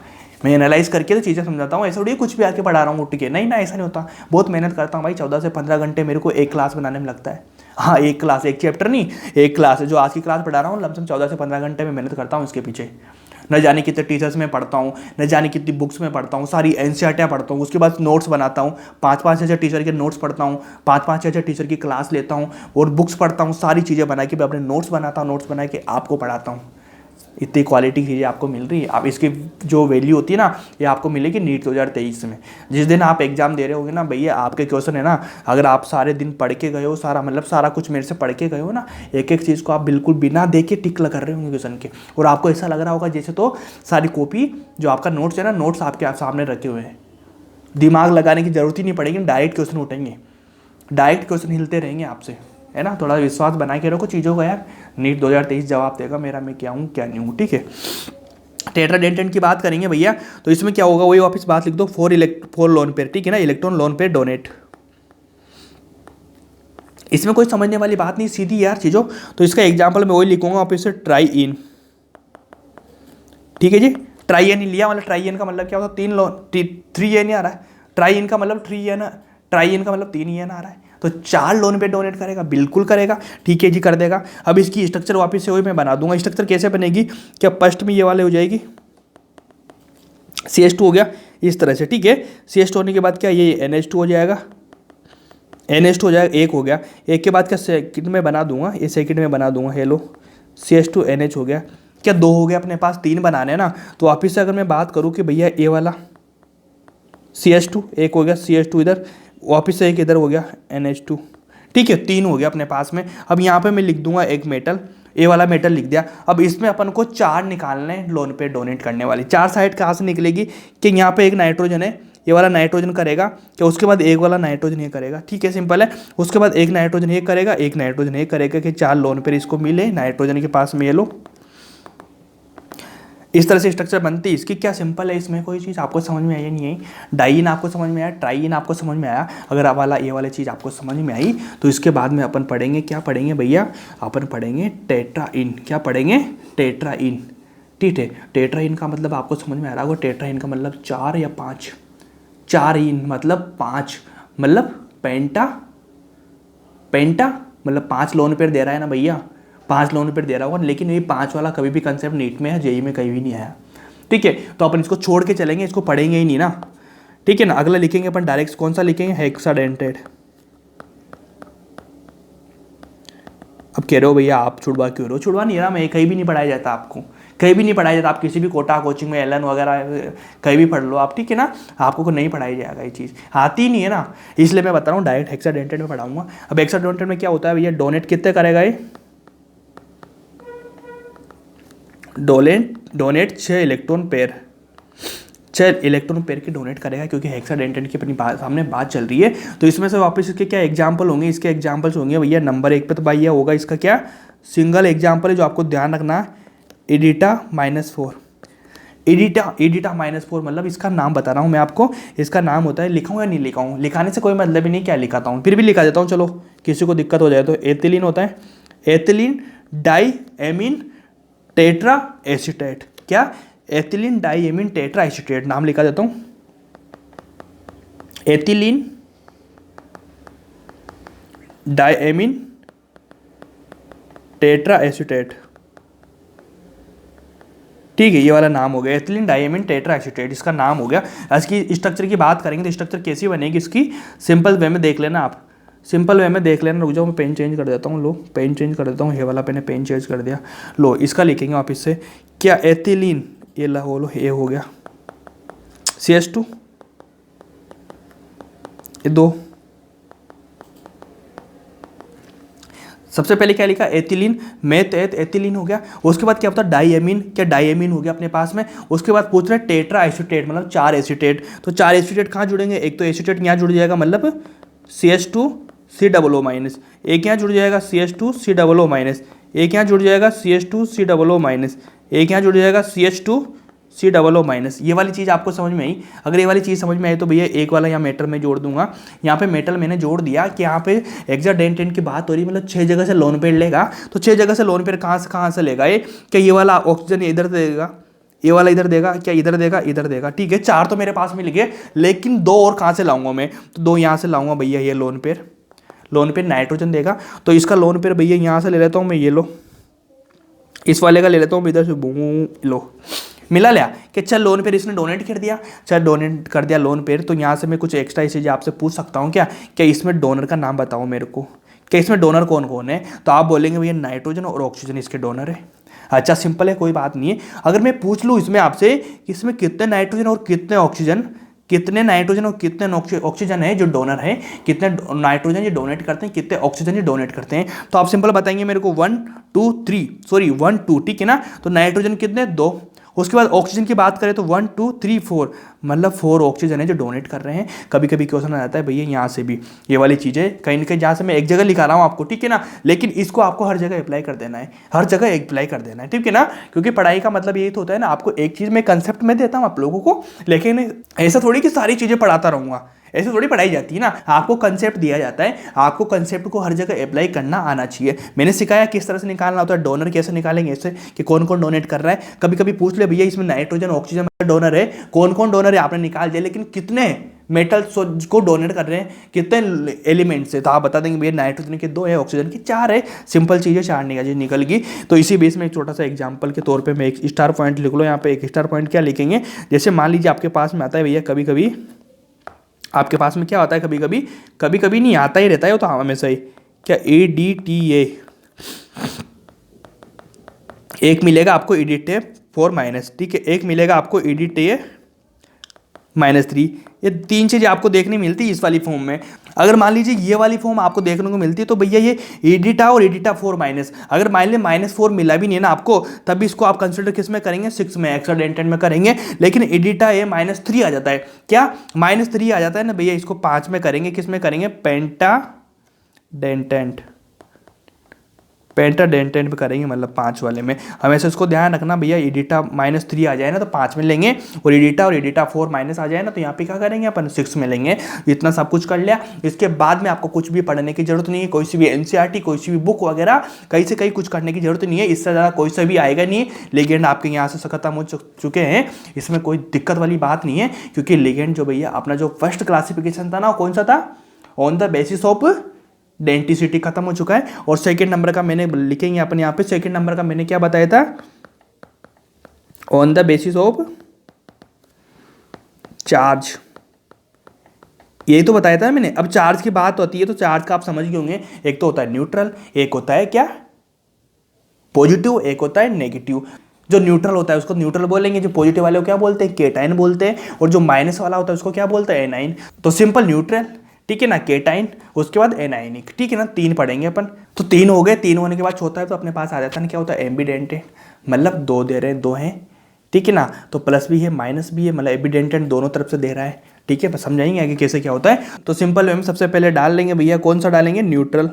मैं एनालाइज करके तो चीज़ें समझाता हूँ, ऐसा थोड़ी कुछ भी आके पढ़ा रहा हूँ उठ के, नहीं ना, ऐसा नहीं होता। बहुत मेहनत करता हूँ भाई, 14 से 15 घंटे मेरे को एक क्लास बनाने में लगता है। हाँ एक क्लास, एक चैप्टर नहीं, एक क्लास है जो आज की क्लास पढ़ा रहा हूँ, लमसम 14 से 15 घंटे में मेहनत करता हूँ इसके पीछे। न जाने कितने टीचर्स में पढ़ता हूँ, न जाने कितनी बुक्स में पढ़ता हूँ, सारी एनसीईआरटियाँ पढ़ता हूँ, उसके बाद नोट्स बनाता हूँ, 5-5 छः टीचर के नोट्स पढ़ता हूँ, 5-5 छः टीचर की क्लास लेता हूँ और बुक्स पढ़ता हूँ, सारी चीज़ें बना के मैं अपने नोट्स बनाता हूँ, नोट्स बना के आपको पढ़ाता हूँ। इतनी क्वालिटी चीज़ें आपको मिल रही है, आप इसकी जो वैल्यू होती है ना ये आपको मिलेगी नीट 2023 में। जिस दिन आप एग्जाम दे रहे होगे ना भैया, आपके क्वेश्चन है ना, अगर आप सारे दिन पढ़ के गए हो, सारा मतलब सारा कुछ मेरे से पढ़ के गए हो ना, एक एक चीज़ को आप बिल्कुल बिना देखे टिक कर रहे होंगे क्वेश्चन के, और आपको ऐसा लग रहा होगा जैसे तो सारी कॉपी जो आपका नोट्स है ना, नोट्स आपके सामने रखे हुए हैं, दिमाग लगाने की जरूरत ही नहीं पड़ेगी, डायरेक्ट क्वेश्चन उठेंगे, डायरेक्ट क्वेश्चन हिलते रहेंगे आपसे, है ना। थोड़ा विश्वास बना के रखो चीज़ों का यार, नीट 2023 जवाब देगा मेरा, मैं क्या हूँ क्या नहीं हूँ, ठीक है। टेट्राडेंटेड की बात करेंगे भैया, तो इसमें क्या होगा वही वापस बात लिख दो, 4 लोन पेयर, ठीक है ना, इलेक्ट्रॉन लोन पेयर डोनेट। इसमें कोई समझने वाली बात नहीं, सीधी यार चीज़ों। तो इसका एग्जाम्पल मैं वही लिखूंगा वापस से, ट्राई इन, ठीक है जी। ट्राई एन लिया, मतलब ट्राई एन का मतलब क्या होता है, 3 लोन 3 एन आ रहा है, ट्राई इन का मतलब 3 एन, ट्राई एन का मतलब 3 एन आ रहा है, तो 4 लोन पे डोनेट करेगा, बिल्कुल करेगा, ठीक है जी कर देगा। अब इसकी स्ट्रक्चर वापस से वही मैं बना दूंगा। स्ट्रक्चर कैसे बनेगी, क्या फर्स्ट में ये वाले हो जाएगी, CH2 हो गया इस तरह से, ठीक है। CH2 होने के बाद क्या ये NH2 हो जाएगा, NH2 हो जाएगा, एक हो गया। एक के बाद क्या सेकंड में बना दूंगा, ये सेकंड में बना दूंगा, हेलो CH2 NH हो गया। क्या 2 हो गया, अपने पास 3 बनाने हैं ना, तो वापिस से अगर मैं बात करूँ कि भैया ये वाला CH2 एक हो गया, CH2 इधर, वापिस से एक इधर हो गया NH2, ठीक है, 3 हो गया अपने पास में। अब यहाँ पे मैं लिख दूंगा एक मेटल, ये वाला मेटल लिख दिया। अब इसमें अपन को 4 निकालने हैं लोन पे डोनेट करने वाली। 4 साइड कहाँ से निकलेगी, कि यहाँ पे एक नाइट्रोजन है, ये वाला नाइट्रोजन करेगा, क्या उसके बाद एक वाला नाइट्रोजन ये करेगा, ठीक है सिंपल है। उसके बाद एक नाइट्रोजन ये करेगा, एक नाइट्रोजन ये करेगा, कि 4 लोन पेयर इसको मिले नाइट्रोजन के पास में, ये लो इस तरह से स्ट्रक्चर बनती है इसकी। क्या सिंपल है, इसमें कोई चीज़ आपको समझ में आई या नहीं आई। डाइइन आपको समझ में आया, ट्राइइन आपको समझ में आया, अगर आप वाला ये वाली चीज़ आपको समझ में आई तो इसके बाद में अपन पढ़ेंगे, क्या पढ़ेंगे भैया, अपन पढ़ेंगे टेट्राइन। क्या पढ़ेंगे, टेट्राइन, ठीक है। टेट्राइन का मतलब आपको समझ में आ रहा होगा, टेट्राइन का मतलब 4 या 5, 4 इन मतलब 5, मतलब पेंटा, पेंटा मतलब 5 लोन पेयर दे रहा है ना भैया, 5 लोन पेयर दे रहा होगा, लेकिन ये 5 वाला कभी भी कंसेप्ट नीट में है, जेई में कहीं भी नहीं आया, ठीक है। तो अपन इसको छोड़ के चलेंगे, इसको पढ़ेंगे ही नहीं ना, ठीक है ना। अगला लिखेंगे अपन डायरेक्ट, कौन सा लिखेंगे, हेक्साडेंटेड। अब कह रहे हो भैया आप छुड़वा क्यों रहे हो, छुड़वा नहीं रहा मैं, कहीं भी नहीं पढ़ाया जाता आपको, कहीं भी नहीं पढ़ाया जाता। आप किसी भी कोटा कोचिंग में एलन वगैरह कहीं भी पढ़ लो आप, ठीक है ना, आपको को नहीं पढ़ाई जाएगा, ये चीज़ आती नहीं है ना, इसलिए मैं बता रहा हूँ डायरेक्ट हेक्साडेंटेड में पढ़ाऊंगा। अब हेक्साडेंटेड में क्या होता है भैया, डोनेट कितने करेगा ये, donate 6 electron pair, 6 electron pair की डोनेट करेगा, क्योंकि हेक्साडेंटेड की अपनी सामने बात चल रही है। तो इसमें से वापस इसके क्या एग्जाम्पल होंगे, इसके एग्जाम्पल्स होंगे भैया। नंबर 1 पे तो भैया होगा इसका क्या, सिंगल एग्जाम्पल है जो आपको ध्यान रखना है, एडिटा -4। एडिटा -4 मतलब इसका नाम बता रहा हूँ मैं आपको, इसका नाम होता है, लिखाऊँ या नहीं लिखाऊँ, लिखाने से कोई मतलब ही नहीं, क्या लिखाता हूँ, फिर भी लिखा देता हूँ, चलो किसी को दिक्कत हो जाए तो। एथिलीन होता है, एथिलीन डाइएमीन टेट्रा एसीटेट। क्या? Ethylene diamine tetra acetate. नाम लिखा देता हूं, एथिलीन डाइएमीन टेट्रा एसीटेट। ठीक है, ये वाला नाम हो गया एथिलीन डाइएमीन टेट्रा एसीटेट, इसका नाम हो गया। इसकी स्ट्रक्चर की बात करेंगे तो स्ट्रक्चर कैसी बनेगी इसकी, सिंपल वे में देख लेना आप, सिंपल वे में देख लेना। रुक जाओ, मैं पेन चेंज कर देता हूँ। लो, पेन चेंज कर देता हूँ, ये वाला पेन पेन चेंज कर दिया। लो, इसका लिखेंगे वापिस से। क्या? एथिलीन, ये लो, ये हो गया CH2, ये 2। सबसे पहले क्या लिखा? एथिलीन, मेथ एथिलीन हो गया। उसके बाद क्या होता है? डाइएमीन। क्या? डाइएमीन हो गया अपने पास में। उसके बाद पूछ रहे हैं टेट्रा एसीटेट, मतलब 4 एसीटेट। तो 4 एसीटेट कहाँ जुड़ेंगे? एक तो एसीटेट यहाँ जुड़ जाएगा, मतलब CH2 COO-, एक यहाँ जुड़ जाएगा CH2 COO-, एक यहाँ जुड़ जाएगा CH2 COO-, एक यहाँ जुड़ जाएगा CH2 COO-। ये वाली चीज़ आपको समझ में आई? अगर ये वाली चीज़ समझ में आई तो भैया एक वाला यहाँ मेटल में जोड़ दूंगा। यहाँ पे मेटल मैंने जोड़ दिया कि यहाँ पे हेक्साडेंटेट की बात हो रही है, मतलब 6 जगह से लोन पेयर लेगा। तो 6 जगह से लोन पेयर कहाँ से लेगा? ये क्या ये वाला ऑक्सीजन इधर देगा, ये वाला इधर देगा, क्या इधर देगा, इधर देगा। ठीक है, 4 तो मेरे पास में लिखे, लेकिन 2 और कहाँ से लाऊंगा मैं? तो 2 यहाँ से लाऊंगा भैया। ये लोन पेयर नाइट्रोजन देगा, तो इसका लोन पेयर भैया यहाँ से ले लेता हूँ मैं। ये लो, इस वाले का ले लेता हूँ इधर से। लो, मिला लिया कि चल लोन पेयर इसने डोनेट कर दिया, चल डोनेट कर दिया लोन पेयर। तो यहाँ से मैं कुछ एक्स्ट्रा चीज़ें आपसे पूछ सकता हूँ। क्या इसमें डोनर का नाम बताओ मेरे को, क्या इसमें डोनर कौन कौन है? तो आप बोलेंगे भैया नाइट्रोजन और ऑक्सीजन इसके डोनर है। अच्छा, सिंपल है, कोई बात नहीं है। अगर मैं पूछ लूँ इसमें आपसे कि इसमें कितने नाइट्रोजन और कितने ऑक्सीजन, कितने नाइट्रोजन और कितने ऑक्सीजन है जो डोनर है, कितने नाइट्रोजन ये डोनेट करते हैं, कितने ऑक्सीजन ये डोनेट करते हैं, तो आप सिंपल बताएंगे मेरे को 1 2 3, सॉरी 1 2, ठीक है ना। तो नाइट्रोजन कितने? 2। उसके बाद ऑक्सीजन की बात करें तो 1 2 3 4, मतलब 4 ऑक्सीजन है जो डोनेट कर रहे हैं। कभी कभी क्वेश्चन आ जाता है भैया यहाँ से भी ये वाली चीज़ें कहीं ना कहीं, जहाँ से मैं एक जगह लिखा रहा हूँ आपको, ठीक है ना, लेकिन इसको आपको हर जगह अप्लाई कर देना है, हर जगह अप्लाई कर देना है, ठीक है ना। क्योंकि पढ़ाई का मतलब यही तो होता है ना, आपको एक चीज़ में कंसेप्ट में देता हूँ आप लोगों को, लेकिन ऐसा थोड़ी कि सारी चीज़ें पढ़ाता रहूँगा, ऐसे थोड़ी पढ़ाई जाती है ना। आपको कंसेप्ट दिया जाता है, आपको कंसेप्ट को हर जगह अप्लाई करना आना चाहिए। मैंने सिखाया किस तरह से निकालना होता है, डोनर कैसे निकालेंगे ऐसे कि कौन कौन डोनेट कर रहा है। कभी कभी पूछ ले भैया इसमें नाइट्रोजन ऑक्सीजन डोनर है, कौन कौन डोनर है, आपने निकाल दिया, लेकिन कितने मेटल्स को डोनेट कर रहे हैं, कितने एलिमेंट्स है, तो आप बता देंगे भैया नाइट्रोजन के 2 है, ऑक्सीजन की 4 है। सिंपल चीज़ें 4 निकल गई। तो इसी बेस में एक छोटा सा एग्जाम्पल के तौर पर मैं एक स्टार पॉइंट लिख लो। यहाँ पे एक स्टार पॉइंट क्या लिखेंगे? जैसे मान लीजिए आपके पास में आता है भैया, कभी कभी आपके पास में क्या होता है, कभी कभी नहीं आता ही रहता है वो तो हमेशा ही। क्या? ADTA, एक मिलेगा आपको EDTA 4-, ठीक है, एक मिलेगा आपको EDTA -3। ये 3 चीज़ें आपको देखने मिलती है इस वाली फॉर्म में। अगर मान लीजिए ये वाली फॉर्म आपको देखने को मिलती है तो भैया ये EDTA और EDTA 4-, अगर मान लीजिए -4 मिला भी नहीं है ना आपको, तब भी इसको आप कंसिडर किस में करेंगे? 6 में, हेक्साडेंटेट में करेंगे। लेकिन EDTA ये -3 आ जाता है। क्या? -3 आ जाता है ना भैया, इसको 5 में करेंगे, किस में करेंगे? पेंटाडेंटेट पे करेंगे, मतलब 5 वाले में। हमेशा इसको ध्यान रखना भैया, EDTA -3 आ जाए ना तो 5 में लेंगे, और EDTA 4- आ जाए ना तो यहाँ पे क्या करेंगे अपन? 6 में लेंगे। इतना सब कुछ कर लिया, इसके बाद में आपको कुछ भी पढ़ने की जरूरत नहीं है, कोई सी भी NCERT, कोई सी भी बुक वगैरह कहीं से कहीं कुछ करने की जरूरत नहीं है। इससे ज़्यादा कोई सा भी आएगा नहीं। लिगेंड आपके यहाँ से खत्म हो चुके हैं, इसमें कोई दिक्कत वाली बात नहीं है, क्योंकि लिगेंड जो भैया अपना जो फर्स्ट क्लासिफिकेशन था ना, कौन सा था? On the basis of denticity खत्म हो चुका है। और सेकंड नंबर का मैंने लिखेंगे अपन यहाँ पे, सेकंड नंबर का मैंने क्या बताया था? On the basis of charge, यही तो बताया था मैंने। अब चार्ज की बात होती है तो चार्ज का आप समझ गए होंगे, एक तो होता है न्यूट्रल, एक होता है क्या? पॉजिटिव, एक होता है नेगेटिव। जो न्यूट्रल होता है उसको न्यूट्रल बोलेंगे, जो पॉजिटिव वाले को क्या बोलते हैं? केटाइन बोलते हैं, और जो माइनस वाला होता है उसको क्या बोलते हैं? एनाइन। तो सिंपल न्यूट्रल, ठीक है ना, केटाइन, उसके बाद एनाइनिक, ठीक है ना, 3 पढ़ेंगे अपन। तो 3 हो गए, 3 होने के बाद चौथा है तो अपने पास आ जाता है क्या होता है? एम्बिडेंटेट, मतलब 2 दे रहे हैं, 2 हैं, ठीक है ना, तो प्लस भी है माइनस भी है, मतलब एम्बिडेंटेट दोनों तरफ से दे रहा है, ठीक है। समझाएंगे आगे कैसे क्या होता है। तो सिंपल हम सबसे पहले डाल लेंगे भैया, कौन सा डालेंगे? न्यूट्रल।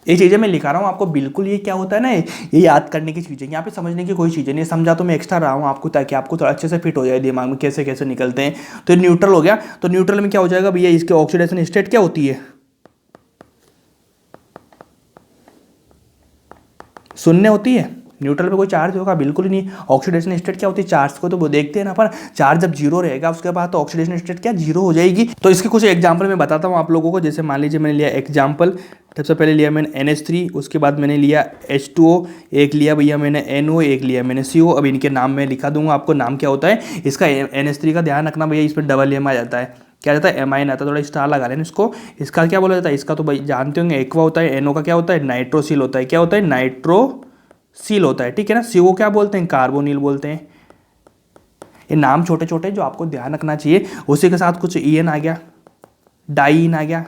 ये चीज़ें मैं लिखा रहा हूँ आपको, बिल्कुल ये क्या होता है ना, ये याद करने की चीज़ें, यहाँ पे समझने की कोई चीज़ें नहीं। समझा तो मैं एक्स्ट्रा रहा हूँ आपको, ताकि आपको थोड़ा अच्छे से फिट हो जाए दिमाग में कैसे कैसे निकलते हैं। तो न्यूट्रल हो गया। तो न्यूट्रल में क्या हो जाएगा भैया? इसके ऑक्सीडेशन स्टेट क्या होती है? शून्य होती है, न्यूट्रल पे कोई चार्ज होगा बिल्कुल ही नहीं। ऑक्सीडेशन स्टेट क्या होती है, चार्ज को तो वो देखते हैं ना, पर चार्ज जब जीरो रहेगा उसके बाद तो ऑक्सीडेशन स्टेट क्या जीरो हो जाएगी। तो इसके कुछ एग्जांपल मैं बताता हूँ आप लोगों को। जैसे मान लीजिए मैंने लिया एग्जांपल, सबसे पहले लिया मैंने NH3, उसके बाद मैंने लिया H2O, एक लिया भैया मैंने NO, एक लिया मैंने CO। अब इनके नाम मैं लिखा दूंगा आपको, नाम क्या होता है इसका। NH3 का ध्यान रखना भैया, इस पर डबल M आ जाता है, क्या जाता है एमाइन आता है, थोड़ा स्टार लगा लेना इसको। इसका क्या बोला जाता है, इसका तो भाई जानते होंगे एक्वा होता है। NO का क्या होता है, नाइट्रोसिल होता है, क्या होता है नाइट्रोसिल होता है, ठीक है ना। CO क्या बोलते हैं, कार्बोनिल बोलते हैं। ये नाम छोटे छोटे जो आपको ध्यान रखना चाहिए। उसी के साथ कुछ EN आ गया, डाईन आ गया,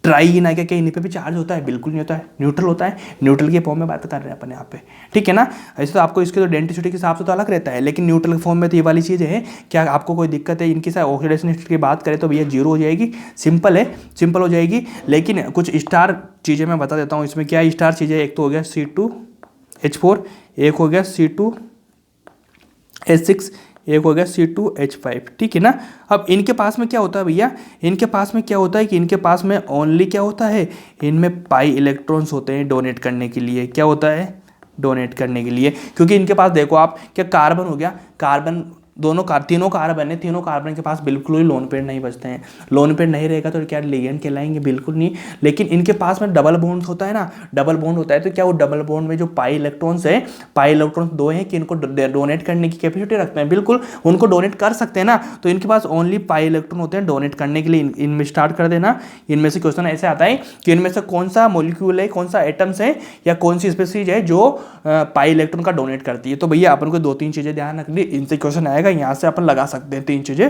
ट्राईन आ गया। क्या इन्हीं पे भी चार्ज होता है, बिल्कुल नहीं होता है, न्यूट्रल होता है। न्यूट्रल के फॉर्म में बात कर रहे हैं अपन यहाँ पे, ठीक है ना। ऐसे तो आपको इसके तो डेंसिटी के हिसाब से तो अलग रहता है, लेकिन न्यूट्रल के फॉर्म में तो ये वाली चीज़ है। क्या आपको कोई दिक्कत है इनकी ऑक्सीडेशन स्टेट की बात करें तो भैया जीरो हो जाएगी, सिंपल है, सिंपल हो जाएगी। लेकिन कुछ स्टार चीज़ें मैं बता देता हूँ इसमें क्या स्टार चीज़ें। एक तो हो गया C2H4, एक हो गया C2H6, एक हो गया C2H5, ठीक है ना। अब इनके पास में क्या होता है भैया, इनके पास में क्या होता है कि इनके पास में ओनली क्या होता है, इनमें पाई इलेक्ट्रॉन्स होते हैं डोनेट करने के लिए। क्या होता है, डोनेट करने के लिए। क्योंकि इनके पास देखो आप, क्या कार्बन हो गया, कार्बन तीनों कार्बन है, तीनों कार्बन के पास बिल्कुल ही लोन पेयर नहीं बचते हैं। लोन पेयर नहीं रहेगा तो क्या लिगेंड कहलाएंगे, बिल्कुल नहीं। लेकिन इनके पास में डबल बॉन्ड होता है ना, डबल बॉन्ड होता है तो क्या वो डबल बॉन्ड में जो पाई इलेक्ट्रॉन्स है, पाई इलेक्ट्रॉन्स दो हैं कि इनको डोनेट करने की कैपेसिटी रखते हैं, बिल्कुल उनको डोनेट कर सकते हैं ना। तो इनके पास ओनली पाई इलेक्ट्रॉन होते हैं डोनेट करने के लिए। इनमें स्टार्ट कर देना। इनमें से क्वेश्चन ऐसे आता है कि इनमें से कौन सा मॉलिक्यूल है, कौन सा एटम्स है या कौन सी स्पीसीज है जो पाई इलेक्ट्रॉन का डोनेट करती है। तो भैया अपन को 2-3 चीजें ध्यान रखनी, इनसे क्वेश्चन आएगा, यहाँ से अपन लगा सकते हैं। 3 चीजें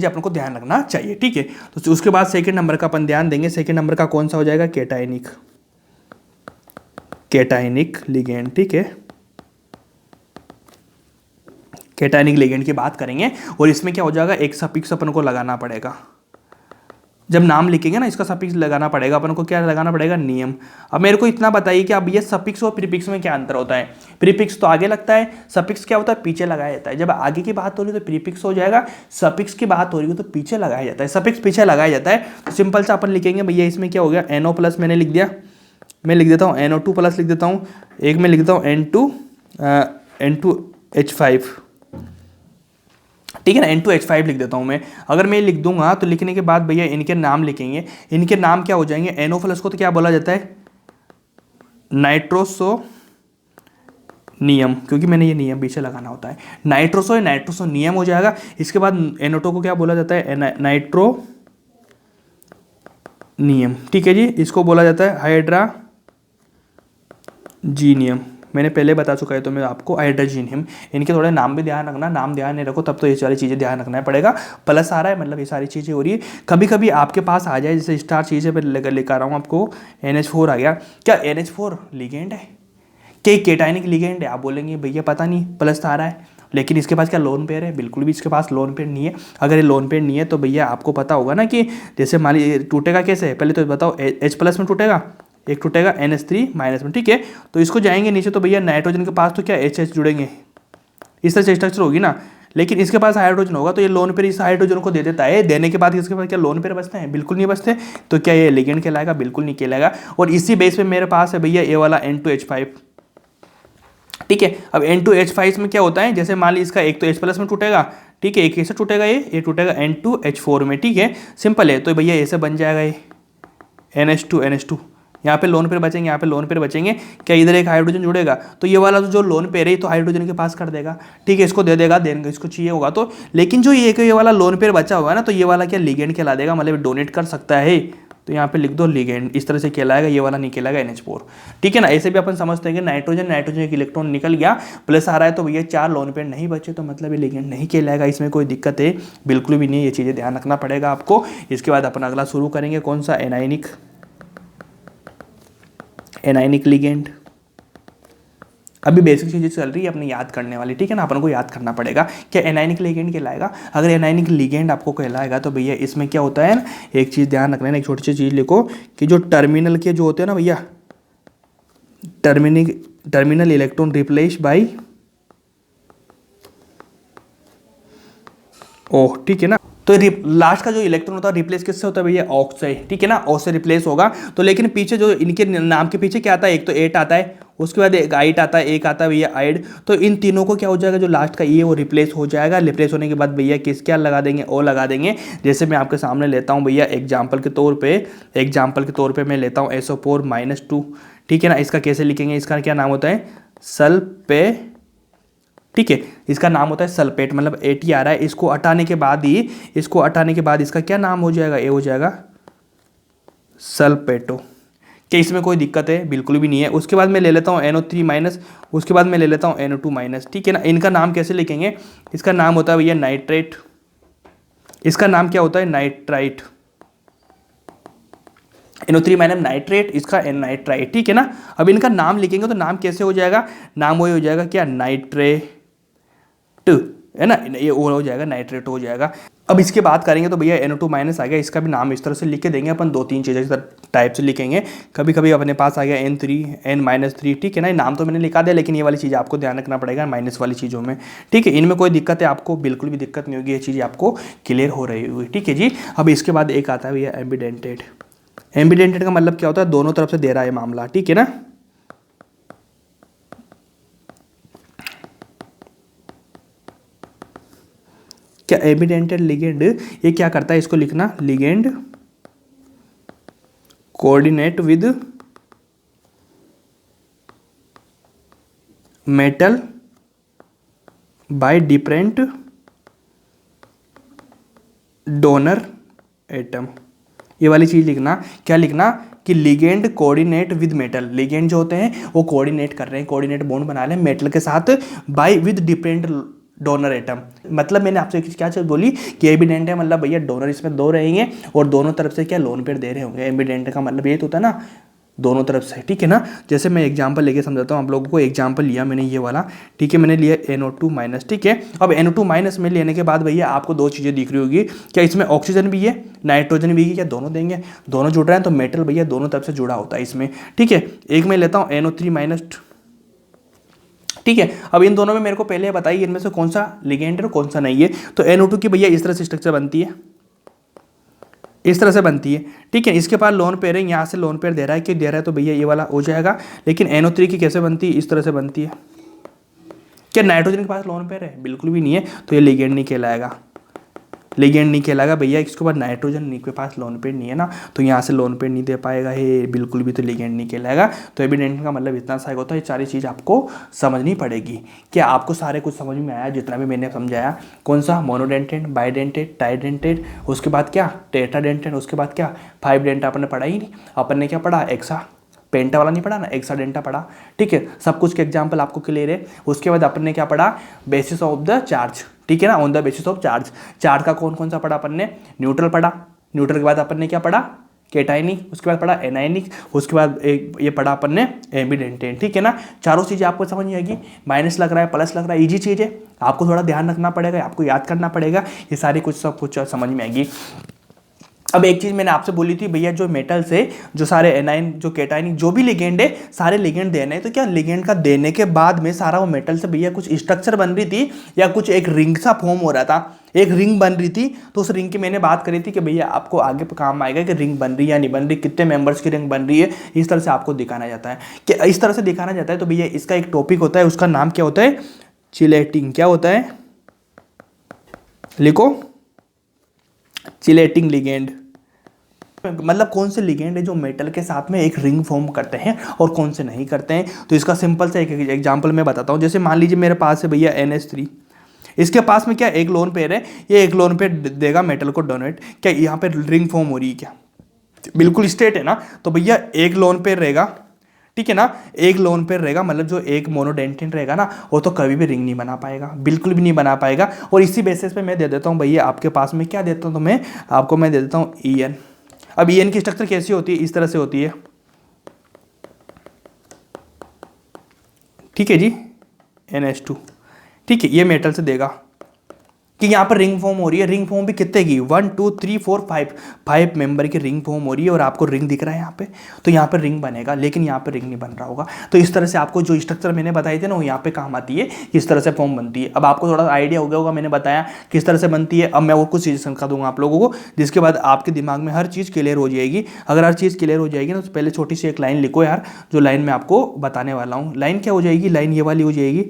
अपन को ध्यान रखना चाहिए, ठीक है। तो उसके बाद सेकंड नंबर का अपन ध्यान देंगे। सेकंड नंबर का कौन सा हो जाएगा, कैटायनिक लिगेंड, ठीक है। कैटायनिक लिगेंड की बात करेंगे और इसमें क्या हो जाएगा, एक सफिक्स अपन को लगाना पड़ेगा। जब नाम लिखेंगे ना इसका सफिक्स लगाना पड़ेगा अपन को। क्या लगाना पड़ेगा, नियम। अब मेरे को इतना बताइए कि अब ये सफिक्स और प्रीफिक्स में क्या अंतर होता है। प्रीफिक्स तो आगे लगता है, सफिक्स क्या होता है, पीछे लगाया जाता है। जब आगे की बात हो रही है तो प्रीफिक्स हो जाएगा, सफिक्स की बात हो रही है तो पीछे लगाया जाता है। सफिक्स पीछे लगाया जाता है। तो सिंपल सा अपन लिखेंगे भैया, इसमें क्या हो गया, NO प्लस मैंने लिख दिया, मैं लिख देता हूँ NO2 प्लस लिख देता हूँ, एक में लिख देता हूँ N2H5, ठीक है ना। N2H5 लिख देता हूं मैं। अगर मैं लिख दूंगा तो लिखने के बाद भैया इनके नाम लिखेंगे। इनके नाम क्या हो जाएंगे, NO प्लस को तो क्या बोला जाता है, नाइट्रोसोनियम, क्योंकि मैंने ये नियम पीछे लगाना होता है। नाइट्रोसोनियम हो जाएगा। इसके बाद NO2 को क्या बोला जाता है, नाइट्रोनियम, ठीक है जी। इसको बोला जाता है हाइड्राजीनियम, मैंने पहले बता चुका है तो मैं आपको। हाइड्रोजीनियम, इनके थोड़े नाम भी ध्यान रखना, नाम ध्यान नहीं रखो तब तो ये सारी चीज़ें ध्यान रखना पड़ेगा। प्लस आ रहा है मतलब ये सारी चीज़ें हो रही है। कभी कभी आपके पास आ जाए, जैसे स्टार चीज़ें पर लेकर आ रहा हूँ आपको, NH4 आ गया। क्या NH4 लिगेंड है, क्या कैटायनिक लिगेंड है? आप बोलेंगे भैया पता नहीं, प्लस आ रहा है। लेकिन इसके पास क्या लोन पेयर है, बिल्कुल भी इसके पास लोन पेयर नहीं है। अगर ये लोन पेयर नहीं है तो भैया आपको पता होगा ना कि जैसे मान लीजिए टूटेगा कैसे, पहले तो बताओ। H प्लस में टूटेगा, एक टूटेगा NH3 माइनस में, ठीक है। तो इसको जाएंगे नीचे तो भैया नाइट्रोजन के पास तो क्या HH जुड़ेंगे, इस तरह से स्ट्रक्चर होगी ना। लेकिन इसके पास हाइड्रोजन होगा तो ये लोन पेयर इस हाइड्रोजन को दे देता है। देने के बाद इसके पास क्या लोन पेयर बचते हैं, बिल्कुल नहीं बचते। तो क्या ये लिगेंड कहलाएगा, बिल्कुल नहीं कहलाएगा। और इसी बेस पे मेरे पास है भैया ये वाला N2H5, ठीक है। अब N2H5 में क्या होता है, जैसे मान ली इसका एक तो H प्लस में टूटेगा, ठीक है, एक कैसे टूटेगा, ये टूटेगा N2H4 में, ठीक है, सिंपल है। तो भैया ऐसे बन जाएगा ये NH2, यहाँ पे लोन पेयर बचेंगे, यहाँ पे लोन पेयर बचेंगे। क्या इधर एक हाइड्रोजन जुड़ेगा तो ये वाला जो लोन पेयर है तो हाइड्रोजन के पास कर देगा, ठीक है, इसको दे देगा, देंगे इसको चाहिए होगा तो। लेकिन जो ये वाला लोन पेयर बचा हुआ है ना, तो ये वाला क्या लिगेंड कहला देगा, मतलब डोनेट कर सकता है। तो यहाँ पे लिख दो लिगेंड, इस तरह से कहलाएगा, ये वाला नहीं कहलाएगा NH4, ठीक है ना। ऐसे भी अपन समझते हैं कि नाइट्रोजन एक इलेक्ट्रॉन निकल गया, प्लस आ रहा है तो भैया 4 लोन पेयर नहीं बचे तो मतलब ये लिगेंड नहीं कहलाएगा। इसमें कोई दिक्कत है बिल्कुल भी नहीं, ये चीज़ें ध्यान रखना पड़ेगा आपको। इसके बाद अपन अगला शुरू करेंगे, कौन सा, एनाइनिक लिगेंड। अभी बेसिक चीज़ें चल रही है अपने याद करने वाली, ठीक है ना। अपन को याद करना पड़ेगा क्या एनाइनिक लिगेंड कहलाएगा। अगर एनाइनिक लिगेंड आपको कहलाएगा तो भैया इसमें क्या होता है ना, एक चीज़ ध्यान रखना है, एक छोटी सी चीज़ लिखो कि जो टर्मिनल के जो होते हैं ना भैया, terminal electron replace by OH, ठीक है ना। तो लास्ट का जो इलेक्ट्रॉन होता है रिप्लेस किससे होता है भैया, ऑक्स से, ठीक है ना, ऑक्स से रिप्लेस होगा। तो लेकिन पीछे जो इनके नाम के पीछे क्या आता है, एक तो 8 आता है, उसके बाद एक आइट आता है, एक आता है भैया आइड। तो इन तीनों को क्या हो जाएगा, जो लास्ट का ई है वो रिप्लेस हो जाएगा। रिप्लेस होने के बाद भैया किस क्या लगा देंगे, ओ लगा देंगे। जैसे मैं आपके सामने लेता हूँ भैया एग्जाम्पल के तौर पे मैं लेता हूँ SO4-2, ठीक है ना। इसका कैसे लिखेंगे, इसका क्या नाम होता है, सल्पे, ठीक है, इसका नाम होता है सल्फेट, मतलब एटी आ रहा है। इसको हटाने के बाद इसका क्या नाम हो जाएगा, ये हो जाएगा सल्फेटो। क्या इसमें कोई दिक्कत है, बिल्कुल भी नहीं है। उसके बाद मैं ले लेता हूँ NO3-, उसके बाद मैं ले लेता हूँ NO2-, ठीक है ना। इनका नाम कैसे लिखेंगे, इसका नाम होता है भैया नाइट्रेट, इसका नाम क्या होता है, नाइट्राइट। NO3- नाइट्रेट, इसका नाइट्राइट, ठीक है ना। अब इनका नाम लिखेंगे तो नाम कैसे हो जाएगा, नाम वही हो जाएगा क्या, नाइट्रेट, है ना, ये हो जाएगा नाइट्रेट हो जाएगा। अब इसके बात करेंगे तो भैया NO2- आ गया, इसका भी नाम इस तरह से लिख के देंगे अपन, 2-3 चीज़ें इस टाइप से लिखेंगे। कभी कभी अपने पास आ गया N3, ठीक है ना। ये नाम तो मैंने लिखा दिया, लेकिन ये वाली चीज़ आपको ध्यान रखना पड़ेगा माइनस वाली चीज़ों में, ठीक है। इनमें कोई दिक्कत है आपको, बिल्कुल भी दिक्कत नहीं होगी, ये चीज़ आपको क्लियर हो रही होगी, ठीक है जी। अब इसके बाद एक आता है भैया एम्बिडेंटेड। एम्बिडेंटेड का मतलब क्या होता है, दोनों तरफ से दे रहा है मामला, ठीक है ना। क्या एम्बिडेंटेड लिगेंड, ये क्या करता है, इसको लिखना, ligand coordinate with metal by different donor atom. ये वाली चीज लिखना, क्या लिखना, कि ligand coordinate with metal. Ligand जो होते हैं वो कोऑर्डिनेट कर रहे हैं, कोऑर्डिनेट बॉन्ड बना रहे हैं मेटल के साथ, by with different donor atom. मतलब मैंने आपसे क्या चीज बोली कि एविडेंट है, मतलब भैया डोनर इसमें 2 रहेंगे और दोनों तरफ से क्या लोन पेयर दे रहे होंगे। एविडेंट का मतलब ये तो होता है ना, दोनों तरफ से, ठीक है ना। जैसे मैं एग्जांपल लेके समझाता हूँ आप लोगों को। एग्जांपल लिया मैंने ये वाला, ठीक है, मैंने लिया NO2-, ठीक है। अब NO2- में लेने के बाद भैया आपको 2 चीज़ें दिख रही होगी, क्या इसमें ऑक्सीजन भी है, नाइट्रोजन भी है, क्या दोनों देंगे, दोनों जुड़ रहे हैं, तो मेटल भैया दोनों तरफ से जुड़ा होता है इसमें, ठीक है। एक मैं लेता हूँ NO3-, ठीक है। अब इन दोनों में मेरे को पहले बताइए इनमें से कौन सा लिगेंड है और कौन सा नहीं है। तो NO2 की भैया इस तरह से स्ट्रक्चर बनती है, इस तरह से बनती है, ठीक है। इसके पास लोन पेयर है, यहाँ से लोन पेयर दे रहा है, कि दे रहा है, तो भैया ये वाला हो जाएगा। लेकिन NO3 की कैसे बनती है, इस तरह से बनती है। क्या नाइट्रोजन के पास लोन पेयर है, बिल्कुल भी नहीं है, तो ये लिगेंड नहीं कहलाएगा, लिगेंड नहीं कहलाएगा भैया। इसके बाद नाइट्रोजन के पास लोन पेयर नहीं है ना, तो यहाँ से लोन पेयर नहीं दे पाएगा ये, बिल्कुल भी, तो लिगेंड नहीं कहलाएगा। तो एविडेंट का मतलब इतना सा होता है, ये सारी चीज़ आपको समझनी पड़ेगी। क्या आपको सारे कुछ समझ में आया, जितना भी मैंने समझाया। कौन सा, मोनोडेंटेड, बाइडेंटेड, टाइडेंटेड, उसके बाद क्या टेट्राडेंटेड, उसके बाद क्या 5 डेंटा अपन ने पढ़ा ही नहीं। अपन ने क्या पढ़ा, एक्सा पेंटा वाला नहीं पढ़ा ना, एक्साडेंटा पढ़ा, ठीक है। सब कुछ के एग्जाम्पल आपको क्लियर है। उसके बाद अपन ने क्या पढ़ा, बेसिस ऑफ द चार्ज, ठीक है ना, on the basis of charge. Charge का कौन कौन सा पढ़ा अपन ने, न्यूट्रल पढ़ा, न्यूट्रल के बाद अपन ने क्या पढ़ा, केटाइनिक, उसके बाद पढ़ा एनाइनिक, उसके बाद एक ये पढ़ा अपन ने एम्बिडेंटेड, ठीक है ना। चारों चीज़ें आपको समझ में आएगी। माइनस लग रहा है, प्लस लग रहा है, इजी चीज़ है, आपको थोड़ा ध्यान रखना पड़ेगा, आपको याद करना पड़ेगा, ये सारी कुछ सब कुछ समझ में आएगी। अब एक चीज मैंने आपसे बोली थी भैया, जो मेटल से जो सारे एनाइन, जो केटाइनिक, जो भी लिगेंड है, सारे लिगेंड देने हैं। तो क्या लिगेंड का देने के बाद में सारा वो मेटल से भैया कुछ स्ट्रक्चर बन रही थी, या कुछ एक रिंग सा फॉर्म हो रहा था, एक रिंग बन रही थी। तो उस रिंग की मैंने बात करी थी कि भैया आपको आगे काम आएगा कि रिंग बन रही है या नहीं बन रही, कितने मेंबर्स की रिंग बन रही है, इस तरह से आपको दिखाना जाता है। कि इस तरह से दिखाना जाता है, तो भैया इसका एक टॉपिक होता है, उसका नाम क्या होता है, चिलेटिंग। क्या होता है, लिखो, चिलेटिंग लिगेंड। मतलब कौन से लिगेंड है जो मेटल के साथ में एक रिंग फॉर्म करते हैं और कौन से नहीं करते हैं। तो इसका सिंपल सा एक एग्जांपल मैं बताता हूं। जैसे मान लीजिए मेरे पास है भैया NH3, इसके पास में क्या एक लोन पेयर है, ये एक लोन पेयर देगा मेटल को डोनेट। क्या यहाँ पे रिंग फॉर्म हो रही है क्या, बिल्कुल स्ट्रेट है ना। तो भैया एक लोन पेयर रहेगा, ठीक है ना, एक लोन पेयर रहेगा, मतलब जो एक मोनोडेंटेन रहेगा ना, वो तो कभी भी रिंग नहीं बना पाएगा, बिल्कुल भी नहीं बना पाएगा। और इसी बेसिस पे मैं दे देता हूँ भैया आपके पास में, क्या देता हूँ तो मैं आपको, मैं दे देता हूँ EN। अब EN की स्ट्रक्चर कैसी होती है, इस तरह से होती है, ठीक है जी, NH2, ठीक है, ये मेटल से देगा, कि यहाँ पर रिंग फॉर्म हो रही है। रिंग फॉर्म भी कितने की, 1 2 3 4 5, 5 मेंबर की रिंग फॉर्म हो रही है और आपको रिंग दिख रहा है यहाँ पे, तो यहाँ पर रिंग बनेगा, लेकिन यहाँ पर रिंग नहीं बन रहा होगा। तो इस तरह से आपको जो स्ट्रक्चर मैंने बताए थे ना वो यहाँ पे काम आती है, किस तरह से फॉर्म बनती है। अब आपको थोड़ा आइडिया हो गया होगा, मैंने बताया किस तरह से बनती है। अब मैं और कुछ चीज़ समझा दूंगा आप लोगों को, जिसके बाद आपके दिमाग में हर चीज़ क्लियर हो जाएगी। अगर हर चीज़ क्लियर हो जाएगी ना तो पहले छोटी सी एक लाइन लिखो यार, जो लाइन मैं आपको बताने वाला हूँ। लाइन क्या हो जाएगी, लाइन ये वाली हो जाएगी,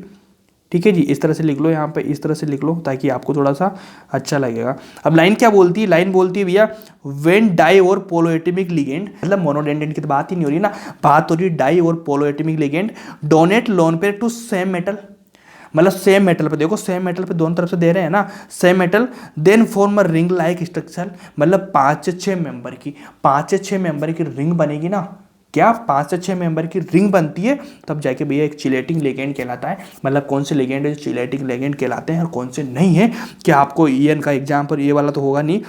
ठीक है जी। इस तरह से लिख लो, यहाँ पे इस तरह से लिख लो ताकि आपको थोड़ा सा अच्छा लगेगा। अब लाइन क्या बोलती है, लाइन बोलती है भैया व्हेन डाई और पोलोएटमिक लिगेंड, मतलब मोनोडेंडेंट की तो बात ही नहीं हो रही ना, बात हो रही है डाई और polyatomic ligand donate lone pair to same metal, मतलब सेम मेटल पे, देखो सेम मेटल पे दोनों तरफ से दे रहे हैं ना, same metal, then form a ring like structure, मतलब 5 से 6 मेंबर की, 5 से 6 मेंबर की रिंग बनेगी ना, क्या 5 से 6 मेंबर की रिंग बनती है, तब जाके भैया एक चिलेटिंग लिगेंड कहलाता है। मतलब कौन से लिगेंड है जो चिलेटिंग लिगेंड कहलाते हैं और कौन से नहीं है। क्या आपको ईएन का एग्जाम्पल, ये वाला तो होगा नहीं,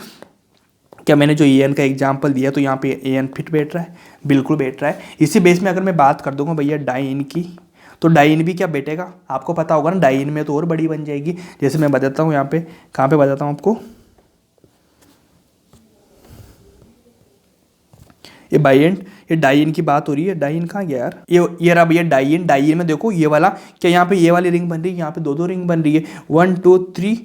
क्या मैंने जो ईएन का एग्जाम्पल दिया तो यहाँ पे एन फिट बैठ रहा है, बिल्कुल बैठ रहा है। इसी बेस में अगर मैं बात कर दूंगा भैया डाइन की, तो डाइन भी क्या बैठेगा, आपको पता होगा ना, डाइन में तो और बड़ी बन जाएगी। जैसे मैं बताता हूँ यहाँ पे, कहाँ पे बताता हूँ आपको, ये बाइएंट, ये डाइन की बात हो रही है। डाइन कहाँ गया यार, ये रहा भैया डाइन। डाइन में देखो ये वाला, क्या यहाँ पे ये वाली रिंग बन रही है, यहाँ पे 2 रिंग बन रही है, 1 2 3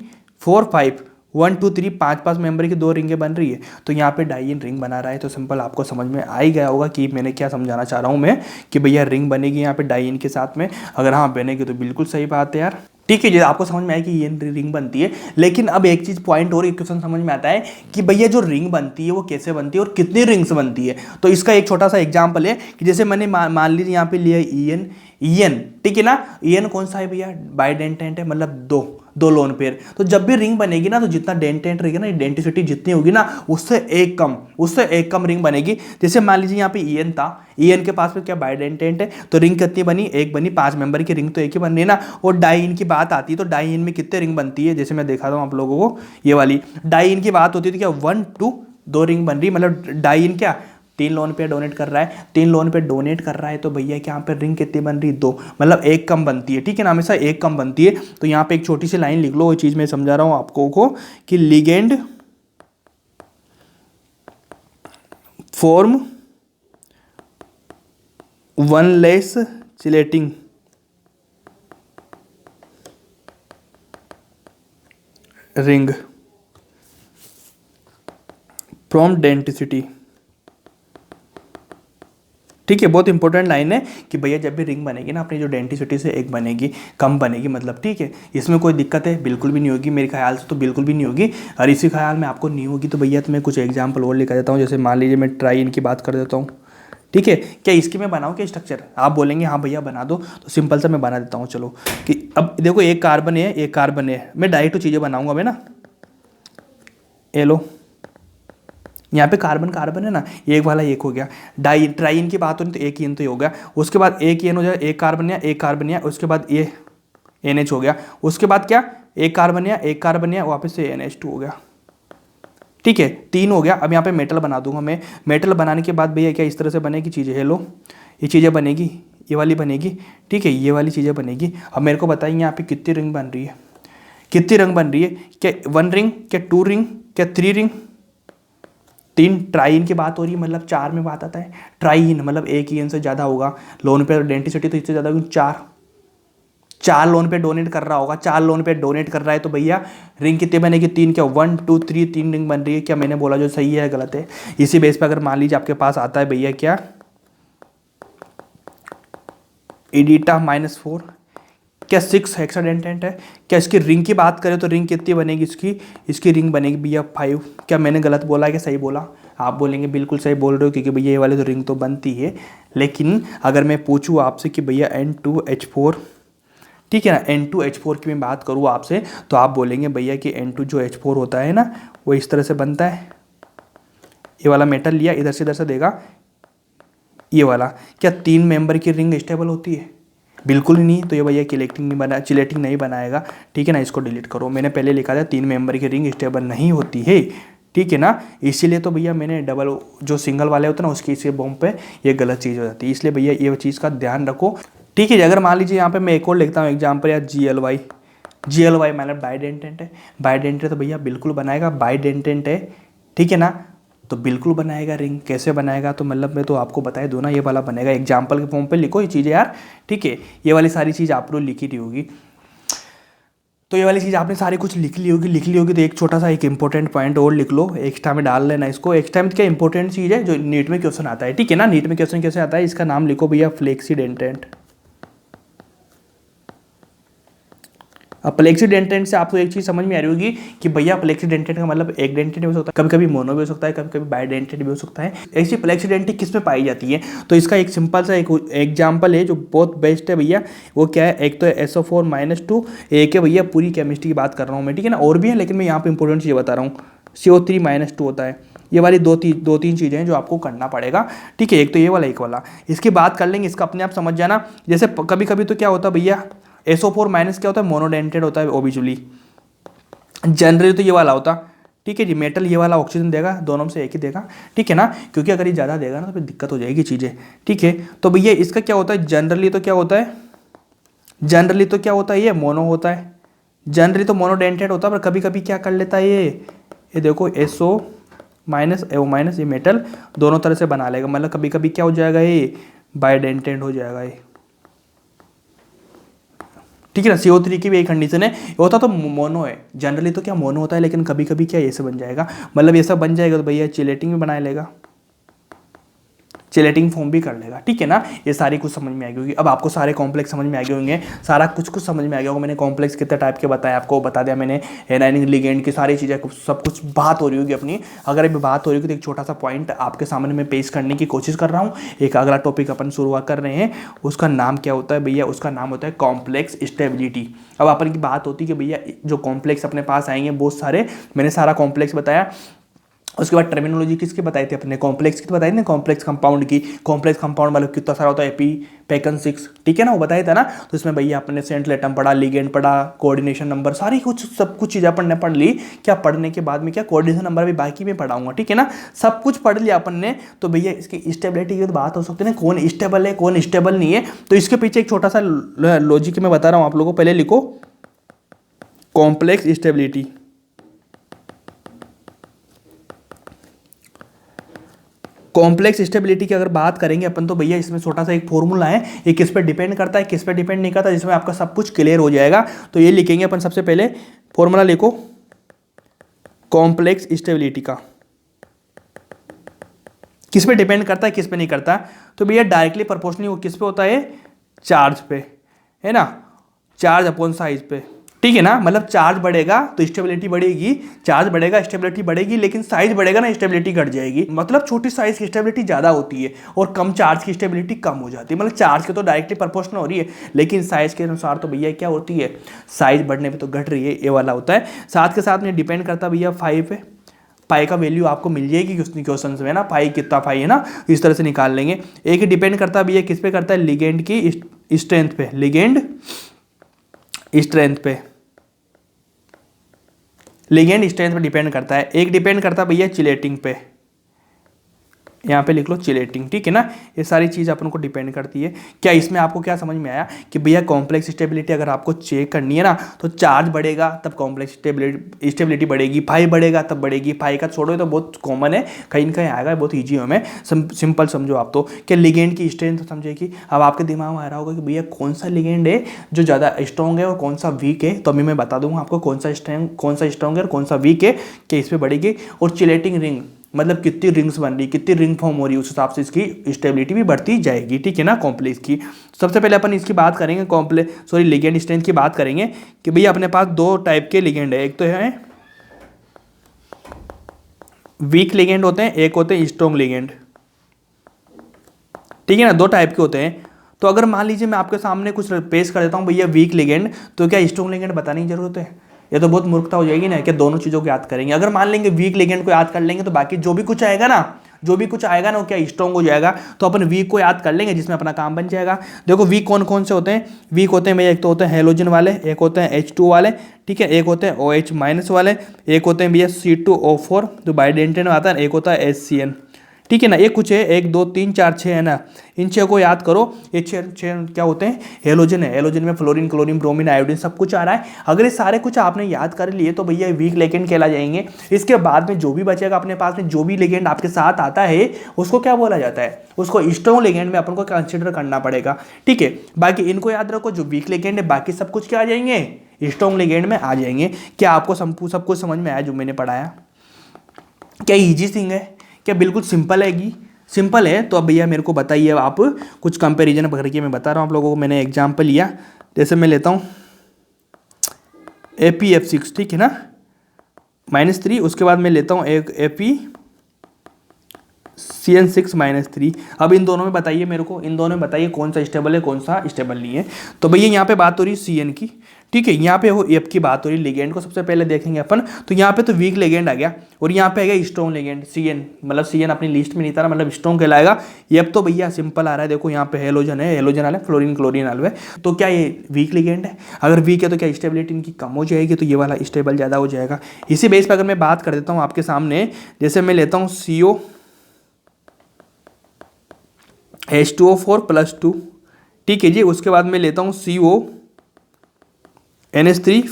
4 5, 1 2 3 5 मेंबर की 2 रिंगें बन रही है। तो यहाँ पे डाइन रिंग बना रहा है, तो सिंपल आपको समझ में आ ही गया होगा कि मैंने क्या समझाना चाह रहा हूँ मैं, कि भैया रिंग बनेगी यहाँ पे डाइन के साथ में। अगर हाँ बनेगी तो बिल्कुल सही बात है यार, ठीक है जी। आपको समझ में आया कि ये रिंग बनती है। लेकिन अब एक चीज पॉइंट और एक क्वेश्चन समझ में आता है कि भैया जो रिंग बनती है वो कैसे बनती है और कितनी रिंग्स बनती है। तो इसका एक छोटा सा एग्जांपल है कि जैसे मैंने मान लीजिए यहाँ पे लिया ईएन, ईएन ठीक है ना, ईएन कौन सा है भैया, बाइडेंटेंट है, मतलब दो लोन पेयर। तो जब भी रिंग बनेगी ना, तो जितना डेंटेंट रहेगा ना, डेंटिसिटी जितनी होगी ना, उससे एक कम रिंग बनेगी। जैसे मान लीजिए यहाँ पे ईएन था, ईएन के पास में क्या बाइडेंटेंट है, तो रिंग कितनी बनी, एक बनी, 5 मेंबर की रिंग तो एक ही बन रही है ना। और डाइन की बात आती है तो डाइन में कितने रिंग बनती है, जैसे मैं दिखाता हूँ आप लोगों को, ये वाली डाइन की बात होती है तो क्या 1 2 2 रिंग बन रही, मतलब डाइन क्या 3 लोन पे डोनेट कर रहा है, 3 लोन पे डोनेट कर रहा है, तो भैया क्या यहाँ पे रिंग कितनी बन रही, 2, मतलब एक कम बनती है, ठीक है ना, हमेशा एक कम बनती है। तो यहाँ पे एक छोटी सी लाइन लिख लो, वो चीज मैं समझा रहा हूँ आपको को, कि ligand form one less chelating ring from denticity, ठीक है। बहुत इंपॉर्टेंट लाइन है कि भैया जब भी रिंग बनेगी ना, अपनी जो डेंटिसिटी से एक बनेगी, कम बनेगी, मतलब ठीक है। इसमें कोई दिक्कत है बिल्कुल भी नहीं होगी, मेरे ख्याल से तो बिल्कुल भी नहीं होगी। और इसी ख्याल में आपको नहीं होगी तो भैया तो मैं कुछ एग्जाम्पल और लेकर देता हूँ। जैसे मान लीजिए मैं ट्राइन की बात कर देता हूँ, ठीक है। क्या इसकी मैं बनाऊँ क्या स्ट्रक्चर, आप बोलेंगे हाँ भैया बना दो, तो सिंपल सा मैं बना देता हूँ। चलो कि अब देखो एक कार्बन है, एक कार्बन है, मैं डायरेक्ट चीज़ें बनाऊँगा मैं ना, ये लो, यहाँ पे कार्बन कार्बन है ना, एक वाला एक हो गया। डाई ट्राइन की बात हो तो एक ईएन तो हो गया, उसके बाद एक ईएन हो जाए, एक कार्बन या उसके बाद ये NH हो गया, उसके बाद क्या एक कार्बन या वापस से NH2 हो गया, ठीक है, 3 हो गया। अब यहाँ पे मेटल बना दूंगा मैं। मेटल बनाने के बाद भैया क्या इस तरह से बनेगी चीज़ें, हेलो ये चीज़ें बनेगी, ये वाली बनेगी, ठीक है, ये वाली चीज़ें बनेगी। अब मेरे को बताइए यहाँ पे कितनी रिंग बन रही है, कितनी रिंग बन रही है, क्या 1 रिंग, क्या 2 रिंग, क्या 3 रिंग, 3। ट्राइन की बात हो रही है, मतलब 4 में बात आता है, ट्राइन मतलब एक ईएन से ज़्यादा होगा, लोन पे डेंटिसिटी तो इससे ज़्यादा होगी, 4 लोन पे डोनेट कर रहा होगा, 4 लोन पे डोनेट कर रहा है, तो भैया रिंग कितने बनेगी, 3, क्या 1 2 3 3 रिंग बन रही है। क्या मैंने बोला जो सही है गलत है। इसी बेस पे अगर मान लीजिए आपके पास आता है भैया क्या एडिटा -4, क्या 6 हेक्साडेंटेंट है, क्या इसकी रिंग की बात करें तो रिंग कितनी बनेगी, इसकी रिंग बनेगी भैया 5। क्या मैंने गलत बोला है कि सही बोला, आप बोलेंगे बिल्कुल सही बोल रहे हो, क्योंकि भैया ये वाली तो रिंग तो बनती है। लेकिन अगर मैं पूछूँ आपसे कि भैया N2H4, ठीक है ना, N2H4 की मैं बात करूँ आपसे, तो आप बोलेंगे भैया कि N2 जो H4 होता है ना, वो इस तरह से बनता है। ये वाला मेटल लिया, इधर से देगा, ये वाला क्या 3 मेंबर की रिंग स्टेबल होती है, बिल्कुल ही नहीं। तो ये भैया चिलेटिंग नहीं बनाएगा, ठीक है ना, इसको डिलीट करो। मैंने पहले लिखा था 3 मेंबर की रिंग स्टेबल नहीं होती है, ठीक है ना, इसीलिए तो भैया मैंने डबल जो सिंगल वाले होते हैं ना उसकी इसी बॉम्ब पे ये गलत चीज़ हो जाती है, इसलिए भैया ये चीज़ का ध्यान रखो, ठीक है। अगर मान लीजिए यहाँ पे मैं एक और लिखता हूँ एग्जाम्पल, या GLY GLY मतलब बाइडेंटेंट है, बाइडेंटेंट तो भैया बिल्कुल बनाएगा, बाइडेंटेंट है, ठीक है ना, तो बिल्कुल बनाएगा रिंग। कैसे बनाएगा, तो मतलब मैं तो आपको बता दूँ ना, ये वाला बनेगा। एग्जाम्पल के फॉर्म पे लिखो ये चीज़ें यार, ठीक है, ये वाली सारी चीज़ आप लोग लिखी रही होगी, तो ये वाली चीज़ आपने सारी कुछ लिख ली होगी, तो एक छोटा सा एक इंपॉर्टेंट पॉइंट और लिख लो, एक्स्ट्रा में डाल लेना इसको। एक्स्ट्रा में क्या इंपॉर्टेंट चीज़ है जो नीट में क्वेश्चन आता है, ठीक है ना, नीट में क्वेश्चन कैसे आता है, इसका नाम लिखो भैया फ्लेक्सीडेंटेंट। अब फ्लेक्सीडेंटेंट से आपको एक चीज़ समझ में आ रही होगी कि भैया फ्लेक्सीडेंटेंट का मतलब एक डेंटेंट भी हो सकता है, कभी कभी मोनो भी हो सकता है, कभी कभी बाइडेंटेंट भी हो सकता है। ऐसी फ्लेक्सीडेंटेंट किस में पाई जाती है, तो इसका एक सिंपल सा एक एग्जाम्पल है जो बहुत बेस्ट है भैया, वो क्या है, एक तो है SO4-2, एक है भैया पूरी केमिस्ट्री की बात कर रहा हूँ मैं, ठीक है ना, और भी है लेकिन मैं यहाँ पे इंपॉर्टेंट चीज़ बता रहा हूँ, CO3-2 होता है। ये वाली दो तीन चीज़ें हैं जो आपको करना पड़ेगा, ठीक है, एक तो ये वाला, एक वाला, इसकी बात कर लेंगे, इसका अपने आप समझ जाना। जैसे कभी कभी तो क्या होता है भैया, SO4- क्या होता है, मोनोडेंटेड होता है ओबिजुअली, जनरली तो ये वाला होता, ठीक है जी, मेटल ये वाला ऑक्सीजन देगा, दोनों में से एक ही देगा, ठीक है ना, क्योंकि अगर ये ज़्यादा देगा ना तो फिर दिक्कत हो जाएगी चीज़ें, ठीक है। तो भैया इसका क्या होता है, जनरली तो क्या होता है, ये मोनो होता है, जनरली तो मोनोडेंटेड होता है, पर कभी कभी क्या कर लेता है ये देखो SO- ये मेटल दोनों तरह से बना लेगा, मतलब कभी कभी क्या हो जाएगा, ये बाइडेंटेड हो जाएगा ये, ठीक है ना। CO3 की भी एक कंडीशन है, ये होता तो मोनो है, जनरली तो क्या मोनो होता है, लेकिन कभी कभी क्या ये सब बन जाएगा, मतलब ये सब बन जाएगा तो भैया चिलेटिंग भी बना लेगा, चिलेटिंग फॉर्म भी कर लेगा, ठीक है ना। ये सारी कुछ समझ में आ गई होगी। अब आपको सारे कॉम्प्लेक्स समझ में आ गए होंगे, सारा कुछ समझ में आ गया होगा। मैंने कॉम्प्लेक्स कितने टाइप के बताया आपको, बता दिया मैंने, एनायनिक लिगेंड की सारी चीज़ें, सब कुछ बात हो रही होगी अपनी। अगर अभी बात हो रही होगी तो एक छोटा सा पॉइंट आपके सामने मैं पेश करने की कोशिश कर रहा हूँ। एक अगला टॉपिक अपन शुरुआत कर रहे हैं, उसका नाम क्या होता है भैया, उसका नाम होता है कॉम्प्लेक्स स्टेबिलिटी। अब अपन की बात होती है कि भैया जो कॉम्प्लेक्स अपने पास आएंगे बहुत सारे, मैंने सारा कॉम्प्लेक्स बताया। उसके बाद टर्मिनोलॉजी किसकी बताई थी अपने, कॉम्प्लेक्स की बताई थी ना, कॉम्प्लेक्स कंपाउंड की। कॉम्प्लेक्स कंपाउंड मतलब कितना सारा होता है, एपी पेकन 6, ठीक है ना, वो बताया था ना। तो इसमें भैया अपने सेंट्रल एटम पढ़ा, लिगेंड पढ़ा, कोऑर्डिनेशन नंबर, सारी कुछ सब कुछ चीज़ें अपन ने पढ़ ली। क्या पढ़ने के बाद में क्या कोऑर्डिनेशन नंबर भी बाकी में पढ़ाऊंगा, ठीक है ना, सब कुछ पढ़ लिया अपन ने। तो भैया इसकी स्टेबिलिटी की तो बात हो सकती है ना, कौन स्टेबल है कौन स्टेबल नहीं है। तो इसके पीछे एक छोटा सा लॉजिक मैं बता रहा हूँ आप लोगों को, पहले लिखो कॉम्प्लेक्स स्टेबिलिटी। कॉम्प्लेक्स स्टेबिलिटी की अगर बात करेंगे अपन तो भैया इसमें छोटा सा एक फॉर्मूला है, ये किस पे डिपेंड करता है किस पे डिपेंड नहीं करता, जिसमें आपका सब कुछ क्लियर हो जाएगा। तो ये लिखेंगे अपन, सबसे पहले फॉर्मूला लिखो कॉम्प्लेक्स स्टेबिलिटी का, किस पे डिपेंड करता है किस पे नहीं करता। तो भैया डायरेक्टली प्रोपोर्शनली वो किस पे होता है, चार्ज पे, है ना, चार्ज अपॉन साइज पे, ठीक है ना। मतलब चार्ज बढ़ेगा तो स्टेबिलिटी बढ़ेगी, चार्ज बढ़ेगा स्टेबिलिटी बढ़ेगी, लेकिन साइज बढ़ेगा ना स्टेबिलिटी घट जाएगी। मतलब छोटी साइज की स्टेबिलिटी ज़्यादा होती है और कम चार्ज की स्टेबिलिटी कम हो जाती है। मतलब चार्ज के तो डायरेक्टली प्रोपोर्शनल हो रही है, लेकिन साइज के अनुसार तो भैया क्या होती है, साइज बढ़ने पर तो घट रही है, ये वाला होता है। साथ के साथ में डिपेंड करता है भैया फाई पे, पाई का वैल्यू आपको मिल जाएगी क्वेश्चन में ना, पाई कितना पाई है ना, इस तरह से निकाल लेंगे। एक डिपेंड करता है भैया किस पे करता है, लिगेंड की स्ट्रेंथ पे, लिगेंड स्ट्रेंथ पे, लिगेंड स्ट्रेंथ पे डिपेंड करता है। एक डिपेंड करता है भैया चिलेटिंग पे, यहाँ पे लिख लो चिलेटिंग, ठीक है ना। ये सारी चीज़ अपन को डिपेंड करती है। क्या इसमें आपको क्या समझ में आया कि भैया कॉम्प्लेक्स स्टेबिलिटी अगर आपको चेक करनी है ना, तो चार्ज बढ़ेगा तब कॉम्प्लेक्स स्टेबिलिटी बढ़ेगी, पाई बढ़ेगा तब बढ़ेगी। पाई का छोड़ो तो बहुत कॉमन है, कहीं ना कहीं आएगा, बहुत ईजी है, में सिंपल समझो आप तो। क्या लिगेंड की स्ट्रेंथ समझेगी। अब आपके दिमाग में आ रहा होगा कि भैया कौन सा लिगेंड है जो ज़्यादा स्ट्रॉन्ग है और कौन सा वीक है, तो अभी मैं बता दूंगा आपको कौन सा स्ट्रॉन्ग है और कौन सा वीक है, कि इस पर बढ़ेगी। और चिलेटिंग रिंग मतलब कितनी रिंग्स बन रही, कितनी रिंग फॉर्म हो रही है, उस हिसाब से इसकी स्टेबिलिटी भी बढ़ती जाएगी, ठीक है ना, कॉम्प्लेक्स की। सबसे पहले अपन इसकी बात करेंगे लिगेंड स्ट्रेंथ की बात करेंगे कि भैया अपने पास दो टाइप के लिगेंड है, एक तो है वीक लिगेंड होते हैं, एक होते हैं स्ट्रॉन्ग लिगेंड, ठीक है ना, दो टाइप के होते हैं। तो अगर मान लीजिए मैं आपके सामने कुछ पेश कर देता हूँ भैया वीक लिगेंड, तो क्या स्ट्रॉन्ग लिगेंड बताने की जरूरत है, ये तो बहुत मूर्खता हो जाएगी ना, कि दोनों चीज़ों को याद करेंगे। अगर मान लेंगे वीक लिगेंड को याद कर लेंगे तो बाकी जो भी कुछ आएगा ना वो क्या स्ट्रॉन्ग हो जाएगा। तो अपन वीक को याद कर लेंगे, जिसमें अपना काम बन जाएगा। देखो वीक कौन कौन से होते हैं, वीक होते हैं भैया, एक तो होते हैं हेलोजन वाले, एक होते हैं H2 वाले, ठीक है, एक होते हैं OH- वाले, एक होते हैं भैया C2O4 जो बाइडेंटेन में आता है, एक होता है HCN, ठीक है ना। ये कुछ है 1 2 3 4 6 है ना, इन 6 को याद करो। ये 6 क्या होते हैं, हेलोजन है। हेलोजन में फ्लोरीन, क्लोरीन, ब्रोमीन, आयोडीन सब कुछ आ रहा है। अगर ये सारे कुछ आपने याद कर लिए तो भैया वीक लिगेंड कहला जाएंगे। इसके बाद में जो भी बचेगा अपने पास में, जो भी लिगेंड आपके साथ आता है उसको क्या बोला जाता है, उसको स्ट्रॉन्ग लिगेंड में अपन को कंसिडर करना पड़ेगा। ठीक है, बाकी इनको याद रखो, जो वीक लिगेंड है बाकी सब कुछ क्या आ जाएंगे, स्ट्रॉन्ग लिगेंड में आ जाएंगे। क्या आपको सब कुछ समझ में आया जो मैंने पढ़ाया? क्या इजी थिंग है, क्या बिल्कुल सिंपल है? सिंपल है तो अब भैया मेरे को बताइए, आप कुछ कंपैरिजन करके मैं बता रहा हूँ आप लोगों को। मैंने एग्जांपल लिया, जैसे मैं लेता हूँ ApF6, ठीक है ना, -3। उसके बाद मैं लेता हूँ एक ApCN6 -3। अब इन दोनों में बताइए मेरे को, इन दोनों में बताइए कौन सा स्टेबल है कौन सा स्टेबल नहीं है। तो भैया यहाँ पे बात हो रही है CN की, ठीक है, यहाँ पे हो एफ की बात हो रही है। लिगेंड को सबसे पहले देखेंगे अपन, तो यहाँ पे तो वीक लिगेंड आ गया और यहाँ पे आ गया स्ट्रॉन्ग लिगेंड CN, मतलब CN अपनी लिस्ट में नहीं था, मतलब स्ट्रॉन्ग कहलाएगा। एफ तो भैया सिंपल आ रहा है, देखो यहाँ पे हेलोजन है, हेलोजन आला फ्लोरीन, क्लोरीन आलू है। तो क्या ये वीक लिगेंड है? अगर वीक है तो क्या स्टेबिलिटी इनकी कम हो जाएगी, तो ये वाला स्टेबल ज़्यादा हो जाएगा। इसी बेस पर अगर मैं बात कर देता हूँ आपके सामने, जैसे मैं लेता हूँ COH2O4+2, ठीक है जी। उसके बाद मैं लेता हूँ CONH3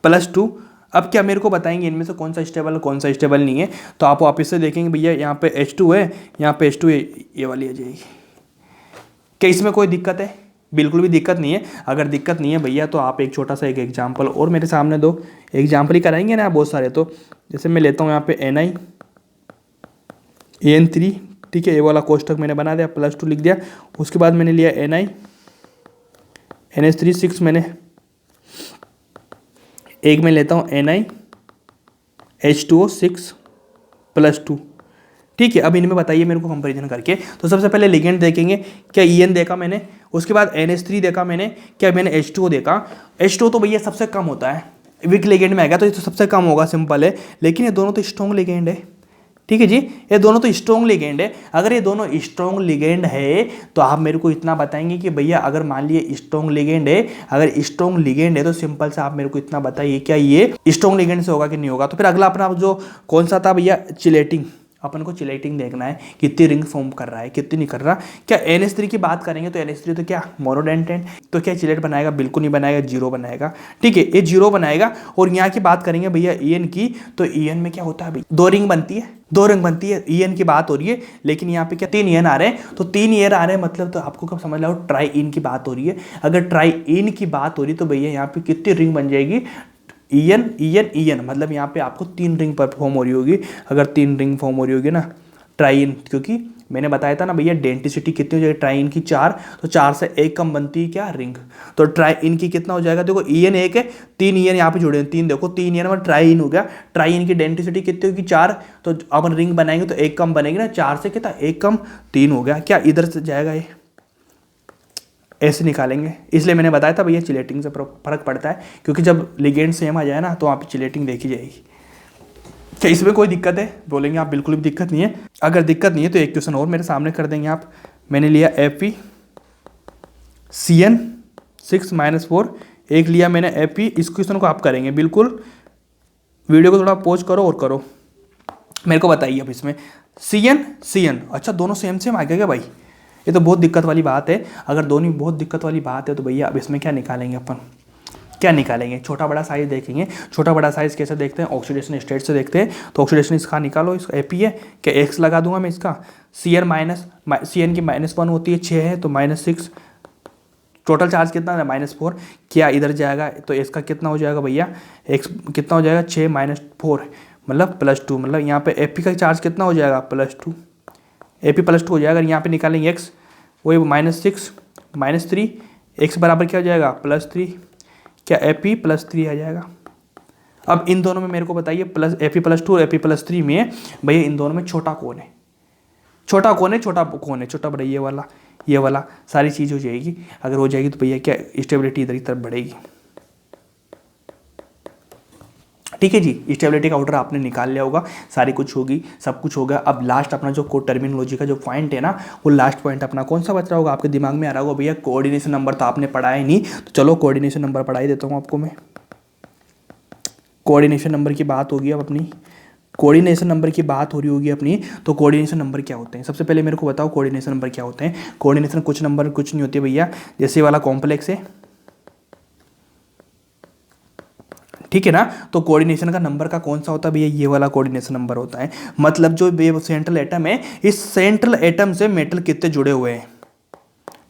4+2। अब क्या मेरे को बताएंगे इनमें से कौन सा स्टेबल है कौन सा स्टेबल नहीं है? तो आप वापस से देखेंगे भैया, यहाँ पे H2 है, यहाँ पे H2 है, ये वाली आ जाएगी। क्या इसमें कोई दिक्कत है? बिल्कुल भी दिक्कत नहीं है। अगर दिक्कत नहीं है भैया तो आप एक छोटा सा एक एग्जाम्पल और मेरे सामने दो, एग्जाम्पल ही कराएंगे ना बहुत सारे। तो जैसे मैं लेता हूँ यहाँ पे NiAN3, ठीक है, ये वाला कोष्टक मैंने बना दिया, +2 लिख दिया। उसके बाद मैंने लिया NiNH3 6, मैंने एक में लेता हूँ NiH2O 6+2, ठीक है। अब इनमें बताइए मेरे को कंपैरिजन करके। तो सबसे पहले लिगेंड देखेंगे, क्या EN देखा मैंने, उसके बाद NH3 देखा मैंने, क्या मैंने H2O देखा। H2O तो भैया सबसे कम होता है, वीक लिगेंड में आएगा तो ये तो सबसे कम होगा, सिंपल है। लेकिन ये दोनों तो स्ट्रॉन्ग लिगेंड है, ठीक है जी, ये दोनों तो स्ट्रॉन्ग लिगेंड है। अगर ये दोनों स्ट्रॉन्ग लिगेंड है तो आप मेरे को इतना बताएंगे कि भैया अगर मान लिए स्ट्रॉन्ग लिगेंड है, अगर स्ट्रॉन्ग लिगेंड है तो सिंपल से आप मेरे को इतना बताइए क्या ये स्ट्रॉन्ग लिगेंड से होगा कि नहीं होगा। तो फिर अगला अपना जो कौन सा था भैया, चिलेटिंग। अपन को चिलेटिंग देखना है, कितनी रिंग फॉर्म कर रहा है कितनी नहीं कर रहा। क्या NH3 की बात करेंगे तो NH3 तो क्या मोनोडेंटेंट, तो क्या चिलेट बनाएगा? बिल्कुल नहीं बनाएगा, 0 बनाएगा, ठीक है, ये 0 बनाएगा। और यहाँ की बात करेंगे भैया EN की, तो EN में क्या होता है भाई, 2 रिंग बनती है, 2 रिंग बनती है, EN की बात हो रही है। लेकिन यहाँ पे क्या 3 EN आ रहे हैं, तो 3 EN आ रहे हैं मतलब तो आपको कब समझ लो ट्राई इन की बात हो रही है। अगर ट्राई इन की बात हो रही है तो भैया यहाँ पे कितनी रिंग बन जाएगी, EN EN EN, मतलब यहाँ पे आपको 3 रिंग पर फॉर्म हो रही होगी। अगर 3 रिंग फॉर्म हो रही होगी ना ट्राइन, क्योंकि मैंने बताया था ना भैया डेंसिटी कितनी हो जाएगी ट्राइन की 4, तो 4 से 1 कम बनती है क्या, रिंग। तो ट्राइन की कितना हो जाएगा, देखो EN 1 है, 3 EN यहाँ पे जुड़े हैं, 3 देखो 3 EN में ट्राइन हो गया। ट्राइन की डेंसिटी कितनी होगी 4, तो अपन रिंग बनाएंगे तो 1 कम बनेगी ना, 4 से कितना 1 कम 3 हो गया। क्या इधर से जाएगा, ये ऐसे निकालेंगे। इसलिए मैंने बताया था भैया चिलेटिंग से फर्क पड़ता है, क्योंकि जब लिगेंड सेम आ जाए ना तो वहाँ पे चिलेटिंग देखी जाएगी। क्या इसमें कोई दिक्कत है? बोलेंगे आप बिल्कुल भी दिक्कत नहीं है। अगर दिक्कत नहीं है तो एक क्वेश्चन और मेरे सामने कर देंगे आप। मैंने लिया FeCN6 -4, एक लिया मैंने Fe। इस क्वेश्चन को आप करेंगे बिल्कुल, वीडियो को थोड़ा पॉज करो और करो, मेरे को बताइए अब इसमें CN अच्छा दोनों सेम आ गया क्या भाई? ये तो बहुत दिक्कत वाली बात है। अगर दोनों बहुत दिक्कत वाली बात है तो भैया अब इसमें क्या निकालेंगे अपन, क्या निकालेंगे? छोटा बड़ा साइज देखेंगे। छोटा बड़ा साइज कैसे देखते हैं, ऑक्सीडेशन स्टेट से देखते हैं। तो ऑक्सीडेशन इसका निकालो, इसका Fe है, क्या X लगा दूंगा मैं इसका। CN की -1 होती है, 6 है तो -6, टोटल चार्ज कितना है -4। क्या इधर जाएगा तो इसका कितना हो जाएगा भैया, X कितना हो जाएगा 6 -4 मतलब +2, मतलब यहाँ पे Fe का चार्ज कितना हो जाएगा +2, Fe +2 हो जाएगा। अगर यहाँ पे निकालेंगे X, वही -6 -3, X बराबर क्या हो जाएगा +3, क्या Fe +3 आ जाएगा। अब इन दोनों में मेरे को बताइए Fe +2 और Fe +3 में भैया इन दोनों में छोटा कौन है, छोटा कौन है, छोटा कौन है, छोटा बड़ा ये वाला सारी चीज़ हो जाएगी। अगर हो जाएगी तो भैया क्या स्टेबिलिटी इधर की तरफ बढ़ेगी, ठीक है जी। स्टेबिलिटी का ऑर्डर आपने निकाल लिया होगा, सारी कुछ होगी, सब कुछ होगा। अब लास्ट अपना जो कोड टर्मिनोलॉजी का जो पॉइंट है ना, वो लास्ट पॉइंट अपना कौन सा बच रहा होगा, आपके दिमाग में आ रहा होगा भैया कोऑर्डिनेशन नंबर तो आपने पढ़ा ही नहीं। तो चलो कोऑर्डिनेशन नंबर पढ़ा ही देता हूँ आपको मैं। कोऑर्डिनेशन नंबर की बात होगी अब अपनी। कोऑर्डिनेशन नंबर की बात हो रही होगी अपनी, तो कोऑर्डिनेशन नंबर क्या होते हैं? सबसे पहले मेरे को बताओ कोऑर्डिनेशन नंबर क्या होते हैं। कोऑर्डिनेशन कुछ नंबर कुछ नहीं होते भैया, जैसे वाला कॉम्प्लेक्स है, ठीक है ना, तो कोऑर्डिनेशन का नंबर का कौन सा होता है भैया? ये वाला कोऑर्डिनेशन नंबर होता है। मतलब जो ये सेंट्रल एटम है, इस सेंट्रल एटम से मेटल कितने जुड़े हुए हैं,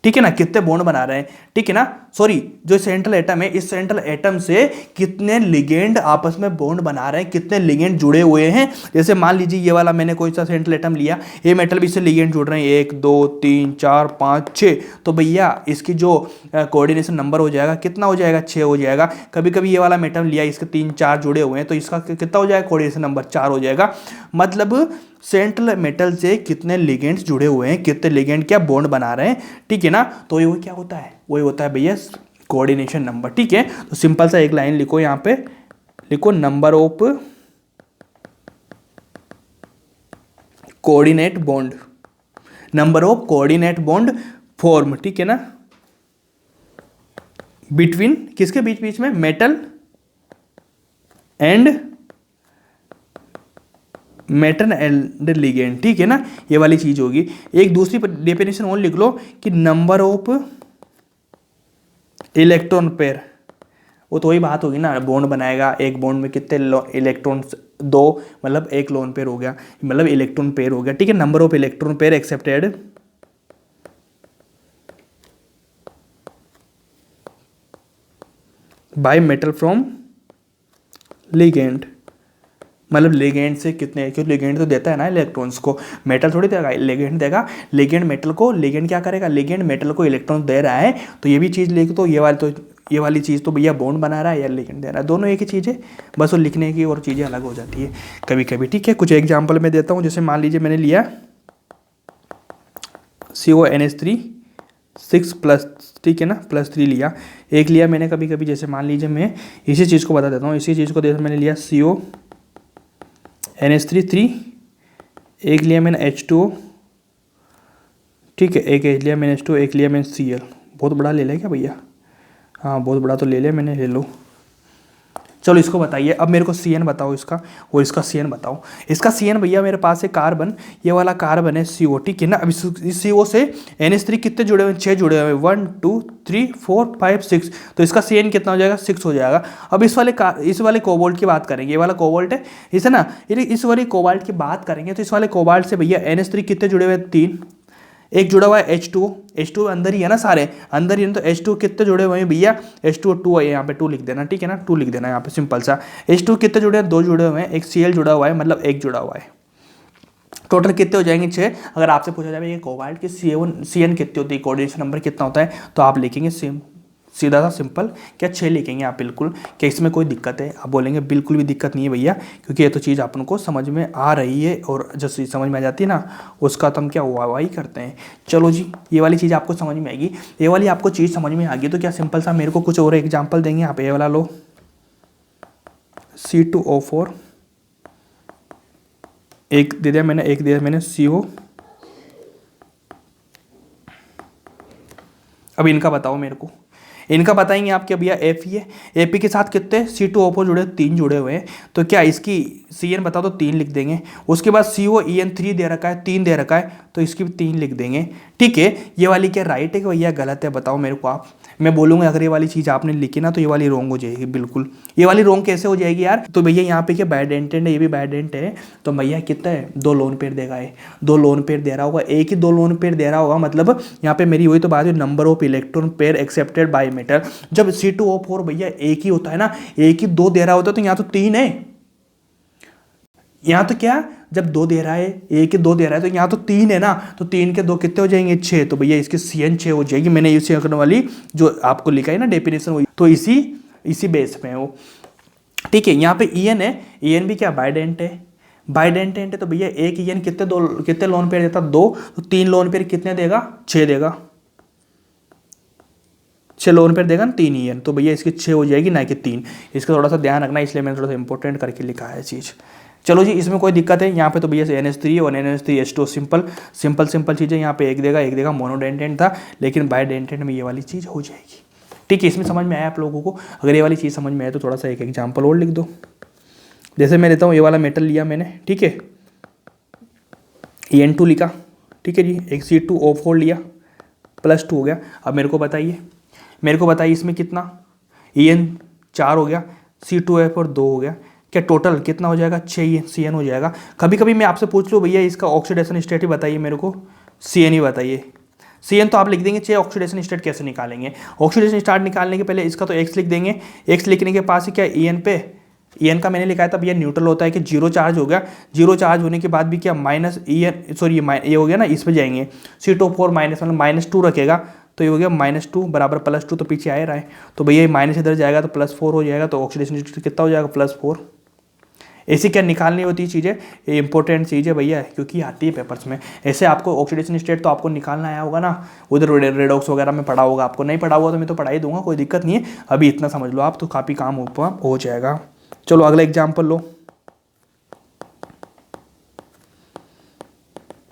ठीक है ना, कितने बॉन्ड बना रहे हैं, ठीक है ना, सॉरी, जो सेंट्रल एटम है, इस सेंट्रल एटम से कितने लिगेंड आपस में बॉन्ड बना रहे हैं, कितने लिगेंड जुड़े हुए हैं। जैसे मान लीजिए ये वाला मैंने कोई सा सेंट्रल एटम लिया, ये मेटल भी इससे लिगेंड जुड़ रहे हैं, 1 2 3 4 5 6, तो भैया इसकी जो कोऑर्डिनेशन नंबर हो जाएगा कितना हो जाएगा? 6 हो जाएगा। कभी कभी ये वाला मेटल लिया, इसके 3 4 जुड़े हुए हैं, तो इसका कितना हो जाएगा? कोऑर्डिनेशन नंबर 4 हो जाएगा। मतलब सेंट्रल मेटल से कितने लिगेंड्स जुड़े हुए हैं, कितने लिगेंड क्या बॉन्ड बना रहे हैं, ठीक है ना, तो ये क्या होता है? वही होता है भैया कोऑर्डिनेशन नंबर, ठीक है। तो सिंपल सा एक लाइन लिखो, यहां पे लिखो number of coordinate bond, number of coordinate bond form, ठीक है ना, बिटवीन किसके बीच बीच में? Metal and metal and ligand, ठीक है ना, ये वाली चीज होगी। एक दूसरी डेफिनेशन और लिख लो कि नंबर ऑफ इलेक्ट्रॉन पेयर, वो तो वही बात होगी ना, बॉन्ड बनाएगा, एक बॉन्ड में कितने इलेक्ट्रॉन्स? 2, मतलब एक लोन पेयर हो गया, मतलब इलेक्ट्रॉन पेयर हो गया, ठीक है। Number of electron pair accepted by metal from ligand, मतलब लिगेंड से कितने, क्योंकि लिगेंड तो देता है ना इलेक्ट्रॉन्स को, मेटल थोड़ी देगा, लिगेंड देगा। लिगेंड मेटल को, लिगेंड क्या करेगा? लिगेंड मेटल को इलेक्ट्रॉन दे रहा है, तो ये भी चीज़ लेके, तो ये वाली चीज़ तो भैया बॉन्ड बना रहा है या लिगेंड दे रहा है, दोनों एक ही चीज़ है, बस वो लिखने की और चीज़ें अलग हो जाती है कभी कभी, ठीक है। कुछ एग्जाम्पल मैं देता हूँ, जैसे मान लीजिए मैंने लिया CONH3 6+, ठीक है ना, +3 लिया, एक लिया मैंने कभी कभी, जैसे मान लीजिए मैं इसी चीज़ को बता देता हूँ, इसी चीज़ को जैसे मैंने लिया CONH3 3, एक लिया मैंने H2O, ठीक है, एक लिया मैंने H2O, एक लिया मैंने Cl, बहुत बड़ा ले लिया क्या भैया? हाँ बहुत बड़ा तो ले लिया मैंने, ले लो। चलो इसको बताइए, अब मेरे को CN बताओ इसका, और इसका CN बताओ। इसका CN भैया मेरे पास है कार्बन, ये वाला कार्बन है CO, ठीक है ना। अब इस CO से NH3 कितने जुड़े हुए हैं? 6 जुड़े हुए हैं, 1 2 3 4 5 6, तो इसका CN कितना हो जाएगा? 6 हो जाएगा। अब इस वाले कोबाल्ट की बात करेंगे, ये वाला कोबाल्ट है, इसे ना, इस वाले कोबाल्ट की बात करेंगे, तो इस वाले कोबाल्ट से भैया NH3 कितने जुड़े हुए हैं? 3, एक जुड़ा हुआ है H2O अंदर ही है ना, सारे अंदर ही है, तो H2O कितने जुड़े हुए हैं भैया? H2O 2 है, यहाँ पे 2 लिख देना, ठीक है ना, 2 लिख देना यहाँ पे, सिंपल सा। H2O कितने जुड़े हैं? 2 जुड़े हुए हैं, एक Cl जुड़ा हुआ है, मतलब 1 जुड़ा हुआ है, टोटल कितने हो जाएंगे? 6। अगर आपसे पूछा जाए ये कोबाल्ट की CN कितनी होती है, कोऑर्डिनेशन नंबर कितना होता है, तो आप लिखेंगे सेम, सीधा सा सिंपल, क्या 6 लिखेंगे आप बिल्कुल। क्या इसमें कोई दिक्कत है? आप बोलेंगे बिल्कुल भी दिक्कत नहीं है भैया, क्योंकि ये तो चीज़ अपन को समझ में आ रही है, और जब समझ में आ जाती है ना, उसका तो हम क्या वाह ही करते हैं। चलो जी, ये वाली चीज़ आपको समझ में आएगी, ये वाली आपको चीज़ समझ में आ गई, तो क्या सिंपल सा मेरे को कुछ और एग्जाम्पल देंगे आप। ये वाला लो, C2O4, एक दे दिया मैंने CO। अब इनका बताओ मेरे को, इनका बताएंगे आप क्या भैया? Fe है, Fe के साथ कितने C2O4 जुड़े? 3 जुड़े हुए हैं, तो क्या इसकी CN बताओ, तो 3 लिख देंगे। उसके बाद COEN 3 दे रखा है, 3 दे रखा है, तो इसकी भी 3 लिख देंगे, ठीक है। ये वाली क्या राइट है कि भैया गलत है? बताओ मेरे को आप। मैं बोलूँगा अगर ये वाली चीज़ आपने लिखी ना, तो ये वाली रॉन्ग हो जाएगी बिल्कुल। ये वाली रॉन्ग कैसे हो जाएगी यार? तो भैया यहाँ पे क्या बायडेंटेड है, ये भी बायडेंट है, तो भैया कितना है? 2 लोन पेयर देगा, है 2 लोन पेयर दे रहा होगा, एक ही 2 लोन पेयर दे रहा होगा, मतलब यहाँ पे मेरी वही तो बात है, number of electron pair accepted by metal. जब C2O4 भैया एक ही होता है ना, एक ही 2 दे रहा होता है, तो यहाँ तो 3 है, यहाँ तो क्या, जब 2 दे रहा है, एक ही 2 दे रहा है, तो यहाँ तो 3 है ना, तो 3 के 2 कितने हो जाएंगे? 6, तो भैया इसकी CN 6 हो जाएगी। मैंने इसी करने वाली जो आपको लिखा है ना डेफिनेशन, वही तो इसी बेस पे है वो, ठीक है। यहाँ पे EN है, EN भी क्या बायडेंट है, बायडेंटेंट है, तो भैया एक EN कितने लोन पेयर देता? 2, तो 3 लोन पेयर कितने देगा? 6 देगा, 6 लोन पेयर देगा ना, 3 EN, तो भैया इसकी 6 हो जाएगी, ना कि 3। इसका थोड़ा सा ध्यान रखना, इसलिए मैंने थोड़ा सा इंपॉर्टेंट करके लिखा है चीज़। चलो जी, इसमें कोई दिक्कत है? यहाँ पे तो भैया NH3 और NH3H2 सिंपल चीज़ें, यहाँ पे एक देगा मोनोडेंटेंट था, लेकिन बायडेंटेंट में ये वाली चीज़ हो जाएगी, ठीक है। इसमें समझ में आया आप लोगों को? अगर ये वाली चीज़ समझ में आए तो थोड़ा सा एक एग्जाम्पल और लिख दो। जैसे मैं लेता हूँ ये वाला मेटल लिया मैंने, ठीक है, En2 लिखा, ठीक है जी, एक C2O4 लिया, +2 हो गया। अब मेरे को बताइए इसमें कितना, En4 हो गया, C2F और 2 हो गया, क्या टोटल कितना हो जाएगा, 6 CN हो जाएगा। कभी कभी मैं आपसे पूछ लूँ भैया इसका ऑक्सीडेशन स्टेट ही बताइए मेरे को, CN ही बताइए। CN तो आप लिख देंगे, 6 ऑक्सीडेशन स्टेट कैसे निकालेंगे, ऑक्सीडेशन स्टेट निकालने के पहले इसका तो X लिख देंगे, X लिखने के पास ही क्या En पे, En का मैंने लिखा है तब ये न्यूट्रल होता है कि जीरो चार्ज हो गया, जीरो चार्ज होने के बाद भी क्या माइनस सॉरी ये हो गया ना, इस पे जाएंगे, C2O4 माइनस मतलब -2 रखेगा, तो ये हो गया -2 बराबर +2, तो पीछे आ रहा है, तो भैया ये माइनस इधर जाएगा तो +4 हो जाएगा, तो ऑक्सीडेशन स्टेट कितना हो जाएगा, +4। ऐसी क्या निकालनी होती है चीज़ें, ये इंपॉर्टेंट चीज़ है भैया, क्योंकि आती है पेपर्स में। ऐसे आपको ऑक्सीडेशन स्टेट तो आपको निकालना आया होगा ना, उधर रेडॉक्स वगैरह में पढ़ा होगा, आपको नहीं पढ़ा होगा तो मैं तो पढ़ा ही दूंगा, कोई दिक्कत नहीं है, अभी इतना समझ लो आप तो काफ़ी काम हो जाएगा। चलो अगला एग्जाम्पल लो,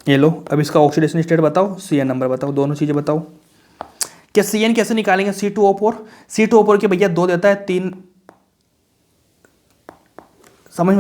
ये लो। अब इसका ऑक्सीडेशन स्टेट बताओ, CN नंबर बताओ, दोनों चीज़ें बताओ। क्या CN कैसे निकालेंगे, C2O4 के भैया 2 देता है, 3 समझ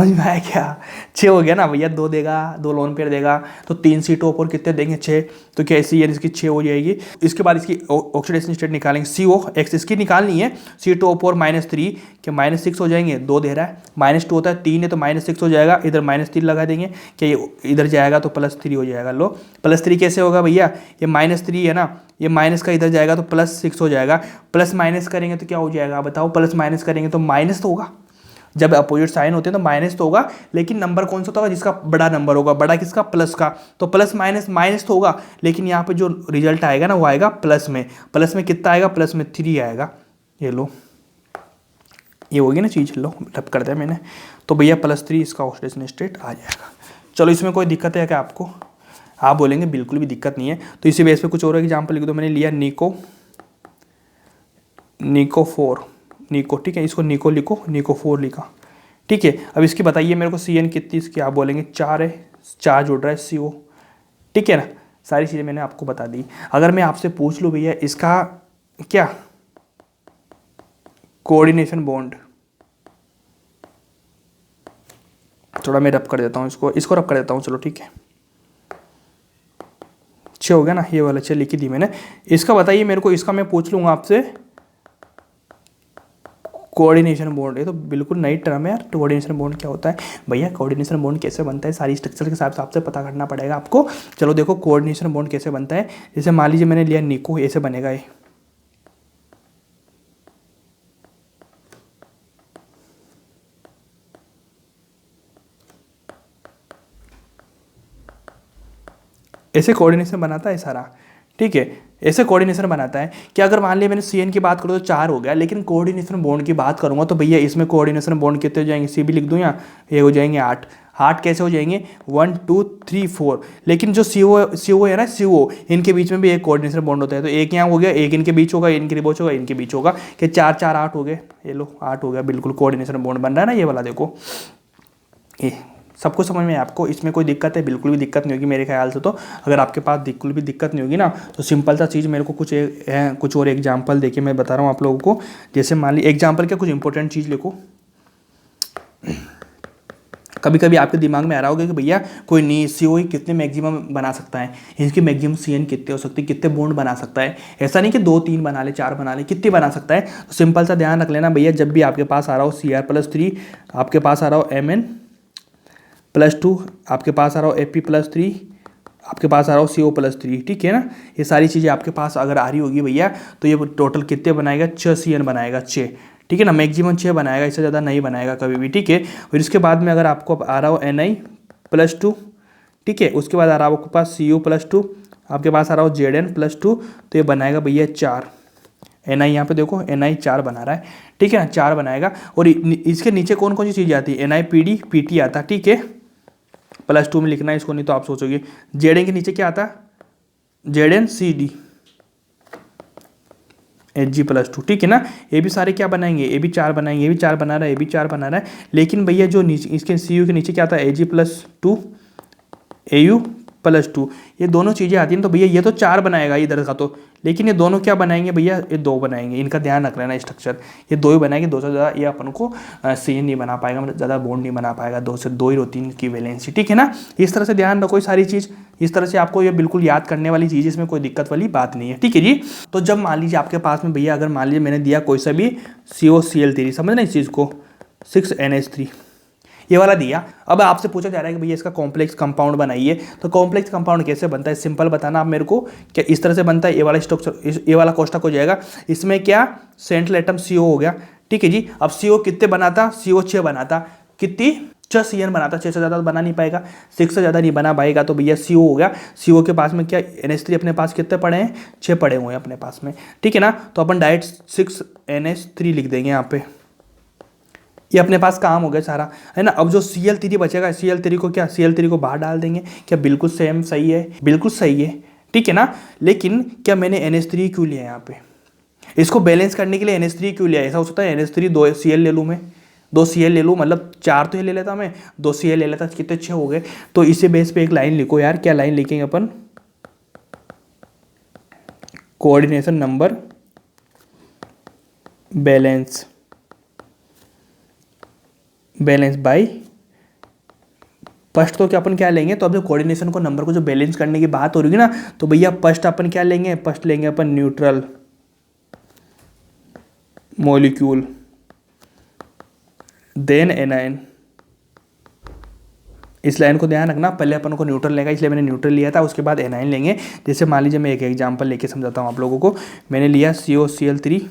में आया क्या, 6 हो गया ना भैया, 2 देगा, 2 लोन पेयर देगा, तो 3 C2O4 कितने देंगे, 6, तो क्या CN इसकी 6 हो जाएगी। इसके बाद इसकी ऑक्सीडेशन स्टेट निकालेंगे, COX इसकी निकालनी है, C2O4 -3 क्या -6 हो जाएंगे, 2 दे रहा है, -2 होता है, 3 है तो -6 हो जाएगा, इधर -3 लगा देंगे, क्या ये इधर जाएगा तो +3 हो जाएगा। लो +3 कैसे होगा भैया, ये -3 है ना, ये माइनस का इधर जाएगा तो +6 हो जाएगा, प्लस माइनस करेंगे तो क्या हो जाएगा बताओ, प्लस माइनस करेंगे तो माइनस तो होगा, जब अपोजिट साइन होते हैं तो माइनस तो होगा, लेकिन नंबर कौन सा होगा, जिसका बड़ा नंबर होगा, बड़ा किसका, प्लस का, तो प्लस माइनस माइनस तो होगा, लेकिन यहाँ पे जो रिजल्ट आएगा ना वो आएगा प्लस में कितना आएगा, प्लस में 3 आएगा। ये लो, ये होगी ना चीज़, लो टप कर दिया मैंने, तो भैया +3 इसका ऑक्सीडेशन स्टेट आ जाएगा। चलो इसमें कोई दिक्कत है क्या आपको, आप बोलेंगे बिल्कुल भी दिक्कत नहीं है, तो इसी बेस पे कुछ और एग्जाम्पल लिख दो। मैंने लिया निको, ठीक है, इसको निको लिखो, निको 4 लिखा, ठीक है। अब इसकी बताइए मेरे को CN कितनी, इसकी आप बोलेंगे 4 है, 4 जुड़ रहा है CO, ठीक है ना, सारी चीज़ें मैंने आपको बता दी। अगर मैं आपसे पूछ लूँ भैया इसका क्या कोऑर्डिनेशन बॉन्ड, थोड़ा मैं रब कर देता हूँ इसको रब कर देता हूँ, चलो ठीक है, 6 हो गया ना, ये वाला 6 लिखी दी मैंने। इसका बताइए मेरे को, इसका मैं पूछ लूँगा आपसे कोऑर्डिनेशन बॉन्ड, है तो बिल्कुल नई टर्म है यार, कोऑर्डिनेशन बॉन्ड क्या होता है भैया, कोऑर्डिनेशन बॉन्ड कैसे बनता है, सारी स्ट्रक्चर के हिसाब से पता करना पड़ेगा आपको। चलो देखो कोऑर्डिनेशन बॉन्ड कैसे बनता है, जैसे मान लीजिए मैंने लिया निको, ऐसे बनेगा ये, ऐसे कोऑर्डिनेशन बनाता है सारा, ठीक है, ऐसे कोऑर्डिनेशन बनाता है कि अगर मान लिया मैंने CN की बात करूँ तो 4 हो गया, लेकिन कोऑर्डिनेशन बॉन्ड की बात करूँगा तो भैया इसमें कोऑर्डिनेशन बॉन्ड कितने हो जाएंगे, CB लिख दूँ, या ये हो जाएंगे 8 कैसे हो जाएंगे, 1 2 3 4, लेकिन जो CO है ना, CO इनके बीच में भी एक कोऑर्डिनेशन बॉन्ड होता है, तो एक यहाँ हो गया, एक इनके बीच होगा, इनके बीच होगा, कि 4 4 8 हो गए, ये लो 8 हो गया, बिल्कुल कोऑर्डिनेशन बॉन्ड बन रहा है ना, ये वाला देखो, ये सब कुछ समझ में आपको, इसमें कोई दिक्कत है, बिल्कुल भी दिक्कत नहीं होगी मेरे ख्याल से। तो अगर आपके पास बिल्कुल भी दिक्कत नहीं होगी ना, तो सिंपल सा चीज़ मेरे को कुछ और एग्जांपल देखिए, मैं बता रहा हूँ आप लोगों को। जैसे मान ली एग्जांपल क्या, कुछ इंपॉर्टेंट चीज़ लिखो। कभी कभी आपके दिमाग में आ रहा होगा कि भैया कोई नहीं, CO कितने मैक्सिमम बना सकता है, इसकी मैक्सिमम CN कितने हो सकती है, कितने बॉन्ड बना सकता है, ऐसा नहीं कि 2 3 बना ले, 4 बना ले, कितने बना सकता है। तो सिंपल सा ध्यान रख लेना भैया, जब भी आपके पास आ रहा हो Cr+3, आपके पास आ रहा हो Mn+2, आपके पास आ रहा हो Fe+3, आपके पास आ रहा हो CO+3, ठीक है ना, ये सारी चीज़ें आपके पास अगर आ रही होगी भैया, तो ये टोटल कितने बनाएगा, 6 CN बनाएगा, 6, ठीक है ना, मैक्सिमम 6 बनाएगा, इससे ज़्यादा नहीं बनाएगा कभी भी, ठीक है। और इसके बाद में अगर आपको आ रहा हो Ni+2, ठीक है, उसके बाद आ रहा हो आपके पास CO+2, आपके पास आ रहा हो Zn+2, तो ये बनाएगा भैया 4, Ni यहाँ पे देखो, Ni 4 बना रहा है, ठीक है ना, 4 बनाएगा। और इसके नीचे कौन कौन सी चीज़ आती है, NiPd Pt आता है, ठीक है, +2 में लिखना है इसको, नहीं तो आप सोचोगे। Zn के नीचे क्या आता है, ZnCd Hg+2, ठीक है ना, ये भी सारे क्या बनाएंगे, ये भी 4 बनाएंगे, ये भी 4 बना रहा है, ये भी 4 बना रहा है, लेकिन भैया जो नीचे इसके Cu के नीचे क्या आता है, Ag+2 Au +2, ये दोनों चीज़ें आती हैं। तो भैया ये तो 4 बनाएगा इधर का तो, लेकिन ये दोनों क्या बनाएंगे भैया, ये 2 बनाएंगे। इनका ध्यान रख लेना स्ट्रक्चर, ये 2 ही बनाएंगे, 2 से ज़्यादा ये अपन को सीन नहीं बना पाएगा, मतलब ज़्यादा बॉन्ड नहीं बना पाएगा। 2 से 2 ही होती है इनकी वैलेंसी, ठीक है ना। इस तरह से ध्यान रखो ये सारी चीज़, इस तरह से आपको ये बिल्कुल याद करने वाली चीज़, इसमें कोई दिक्कत वाली बात नहीं है, ठीक है जी। तो जब मान लीजिए आपके पास में भैया, अगर मान लीजिए मैंने दिया कोई सा भी COCl3, समझना इस चीज़ को, 6NH3 ये वाला दिया। अब आपसे पूछा जा रहा है कि भैया इसका कॉम्प्लेक्स कंपाउंड बनाइए। तो कॉम्प्लेक्स कंपाउंड कैसे बनता है, सिंपल बताना आप मेरे को, क्या इस तरह से बनता है। ये वाला स्ट्रक्चर, ये वाला कोष्ठक हो जाएगा, इसमें क्या सेंट्रल एटम CO हो गया, ठीक है जी। अब CO कितने बनाता, CO 6 बनाता, कितनी 6 CN बनाता, 6 से ज़्यादा बना नहीं पाएगा, 6 से ज़्यादा नहीं बना पाएगा। तो भैया CO हो गया, CO के पास में क्या NH3 अपने पास कितने पड़े हैं, 6 पड़े हुए हैं अपने पास में, ठीक है ना। तो अपन डायरेक्ट 6NH3 लिख देंगे यहाँ पे, ये अपने पास काम हो गया सारा, है ना। अब जो Cl3 बचेगा, Cl3 को क्या, Cl3 को बाहर डाल देंगे, क्या बिल्कुल सेम सही है, बिल्कुल सही है, ठीक है ना। लेकिन क्या मैंने NH3 क्यों लिया यहाँ पे, इसको बैलेंस करने के लिए NH3 क्यों लिया। ऐसा हो सकता है NH3 2 Cl ले लूँ मैं, 2 Cl ले लूँ, मतलब 4 तो ये ले लेता मैं, 2 Cl ले लेता, कितने 6 हो गए। तो इसे बेस पे एक लाइन लिखो यार, क्या लाइन लिखेंगे अपन, coordination number balance by first. तो क्या अपन क्या लेंगे, तो अब जो कोऑर्डिनेशन को नंबर को जो बैलेंस करने की बात हो रही है ना, तो भैया फर्स्ट अपन क्या लेंगे, फर्स्ट लेंगे अपन न्यूट्रल मॉलिक्यूल, देन एनायन। इस लाइन को ध्यान रखना, पहले अपन को न्यूट्रल लेगा, इसलिए मैंने न्यूट्रल लिया था, उसके बाद एनायन लेंगे। जैसे मान लीजिए मैं एक एग्जांपल लेके समझाता हूँ आप लोगों को। मैंने लिया COCl3,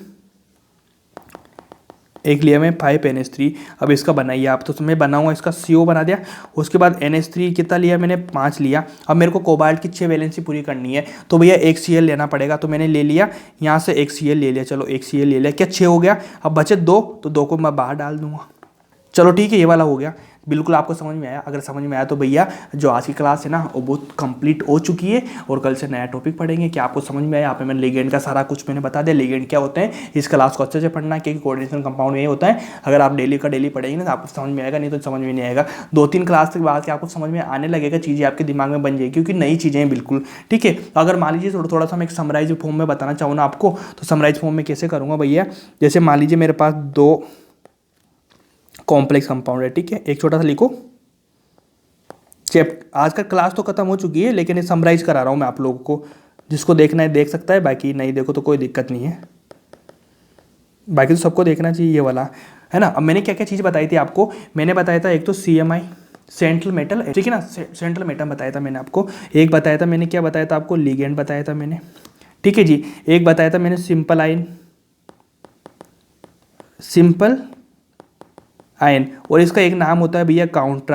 एक लिया मैं 5NH3। अब इसका बनाइए आप, तो मैं बनाऊंगा इसका CO बना दिया, उसके बाद NH3 कितना लिया मैंने, 5 लिया। अब मेरे को कोबाल्ट की 6 वैलेंसी पूरी करनी है, तो भैया एक Cl लेना पड़ेगा। तो मैंने ले लिया यहाँ से एक Cl ले लिया, चलो एक Cl ले लिया, क्या 6 हो गया। अब बचे 2, तो 2 को मैं बाहर डाल दूंगा, चलो ठीक है, ये वाला हो गया। बिल्कुल आपको समझ में आया, अगर समझ में आया तो भैया जो आज की क्लास है ना वो बहुत कंप्लीट हो चुकी है, और कल से नया टॉपिक पढ़ेंगे। क्या आपको समझ में आया, यहाँ पे मैंने लिगेंड का सारा कुछ मैंने बता दिया, लिगेंड क्या होते हैं, इस क्लास को अच्छे से पढ़ना है, क्योंकि कोऑर्डिनेशन कंपाउंड ये होता है। अगर आप डेली का डेली पढ़ेंगे ना तो आपको समझ में आएगा, नहीं तो समझ में नहीं आएगा। 2-3 क्लास के बाद आपको समझ में आने लगेगा, चीज़ें आपके दिमाग में बन जाएगी, क्योंकि नई चीज़ें हैं बिल्कुल, ठीक है। अगर मान लीजिए थोड़ा सा मैं एक समराइज फॉर्म में बताना चाहूँ ना आपको, तो समराइज फॉर्म में कैसे करूँगा भैया, जैसे मान लीजिए मेरे पास 2 कॉम्प्लेक्स कंपाउंड है, ठीक है। एक छोटा सा लिखो आज का क्लास तो खत्म हो चुकी है, लेकिन ये समराइज करा रहा हूँ मैं आप लोगों को, जिसको देखना है देख सकता है, बाकी नहीं देखो तो कोई दिक्कत नहीं है, बाकी तो सबको देखना चाहिए ये वाला, है ना। अब मैंने क्या क्या चीज़ बताई थी आपको, मैंने बताया था एक तो CMI सेंट्रल मेटल, ठीक है ना, सेंट्रल मेटल बताया था मैंने आपको। एक बताया था मैंने, क्या बताया था आपको, लिगेंड बताया था मैंने, ठीक है जी। एक बताया था मैंने सिंपल आयन, और इसका एक नाम होता है भैया काउंटर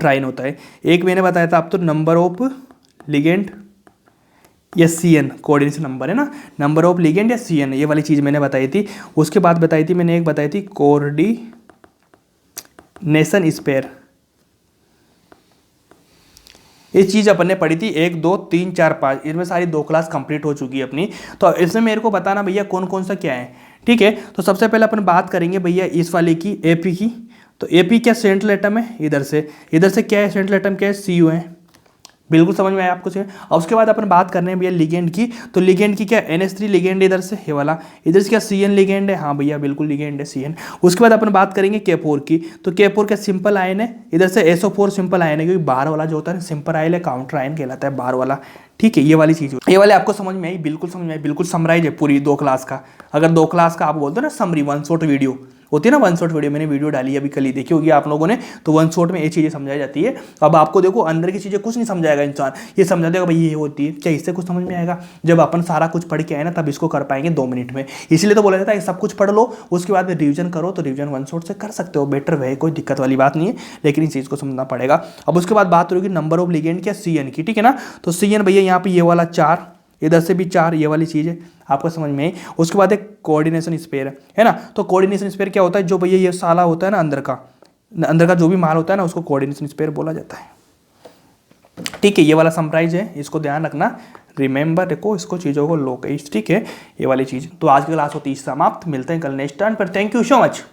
आयन होता है। एक मैंने बताया था आप तो नंबर ऑफ लिगेंड या CN, कोऑर्डिनेशन नंबर है ना, नंबर ऑफ लिगेंड या CN, ये वाली चीज़ मैंने बताई थी। उसके बाद बताई थी मैंने, एक बताई थी कोऑर्डिनेशन स्पेयर। ये चीज़ अपन ने पढ़ी थी 1 2 3 4 5, इनमें सारी 2 क्लास कंप्लीट हो चुकी है अपनी। तो इसमें मेरे को बताना भैया कौन कौन सा क्या है, ठीक है। तो सबसे पहले अपन बात करेंगे भैया इस वाले की, AP की। तो AP क्या सेंट्रल एटम है, इधर से क्या है सेंट्रल एटम, क्या है CU है, बिल्कुल समझ में आया आपको से। और उसके बाद अपन बात करने हैं भैया लिगेंड की। तो लिगेंड की क्या NH3 लिगेंड इधर से, ये वाला, इधर से क्या CN लिगेंड है, हाँ भैया बिल्कुल लिगेंड है CN। उसके बाद अपन बात करेंगे K4 की। तो K4 क्या सिंपल आयन है, इधर से SO4 सिंपल आयन है, क्योंकि बाहर वाला जो होता है सिंपल आयन है, काउंटर आयन कहलाता है बाहर वाला, ठीक है। ये वाली चीज़, ये वाले आपको समझ में आई, बिल्कुल समझ में आई, बिल्कुल समराइज है पूरी 2 क्लास का। अगर 2 क्लास का आप बोलते हो ना समरी, 1 शॉट वीडियो होती है ना, 1 शॉट वीडियो, मैंने वीडियो डाली अभी कल ही देखी होगी आप लोगों ने। तो 1 शॉट में ये चीज़ें समझाई जाती है। अब आपको देखो अंदर की चीज़ें कुछ नहीं समझाएगा इंसान, ये समझा देगा भाई ये होती है, क्या इससे कुछ समझ में आएगा। जब अपन सारा कुछ पढ़ के आए ना तब इसको कर पाएंगे 2 मिनट में। इसलिए तो बोला जाता है सब कुछ पढ़ लो, उसके बाद रिविजन करो, तो रिविजन 1 शॉट से कर सकते हो, बेटर वे, कोई दिक्कत वाली बात नहीं है, लेकिन इस चीज़ को समझना पड़ेगा। अब उसके बाद बात होगी नंबर ऑफ लिगेंड क्या CN की, ठीक है ना। तो CN भैया यहाँ पे ये वाला 4, इधर से भी 4, ये वाली चीज़ है, आपको समझ में आई। उसके बाद एक कोऑर्डिनेशन स्पेयर है ना। तो कोऑर्डिनेशन स्पेयर क्या होता है, जो भैया ये साला होता है ना अंदर का जो भी माल होता है ना, उसको कोऑर्डिनेशन स्पेयर बोला जाता है, ठीक है। ये वाला समराइज है, इसको ध्यान रखना, रिमेंबर रखो इसको, चीज़ों को लोकेश, ठीक है, ये वाली चीज़। तो आज की क्लास होती है समाप्त, मिलते हैं कल नेक्स्ट टर्न पर। Thank you so much.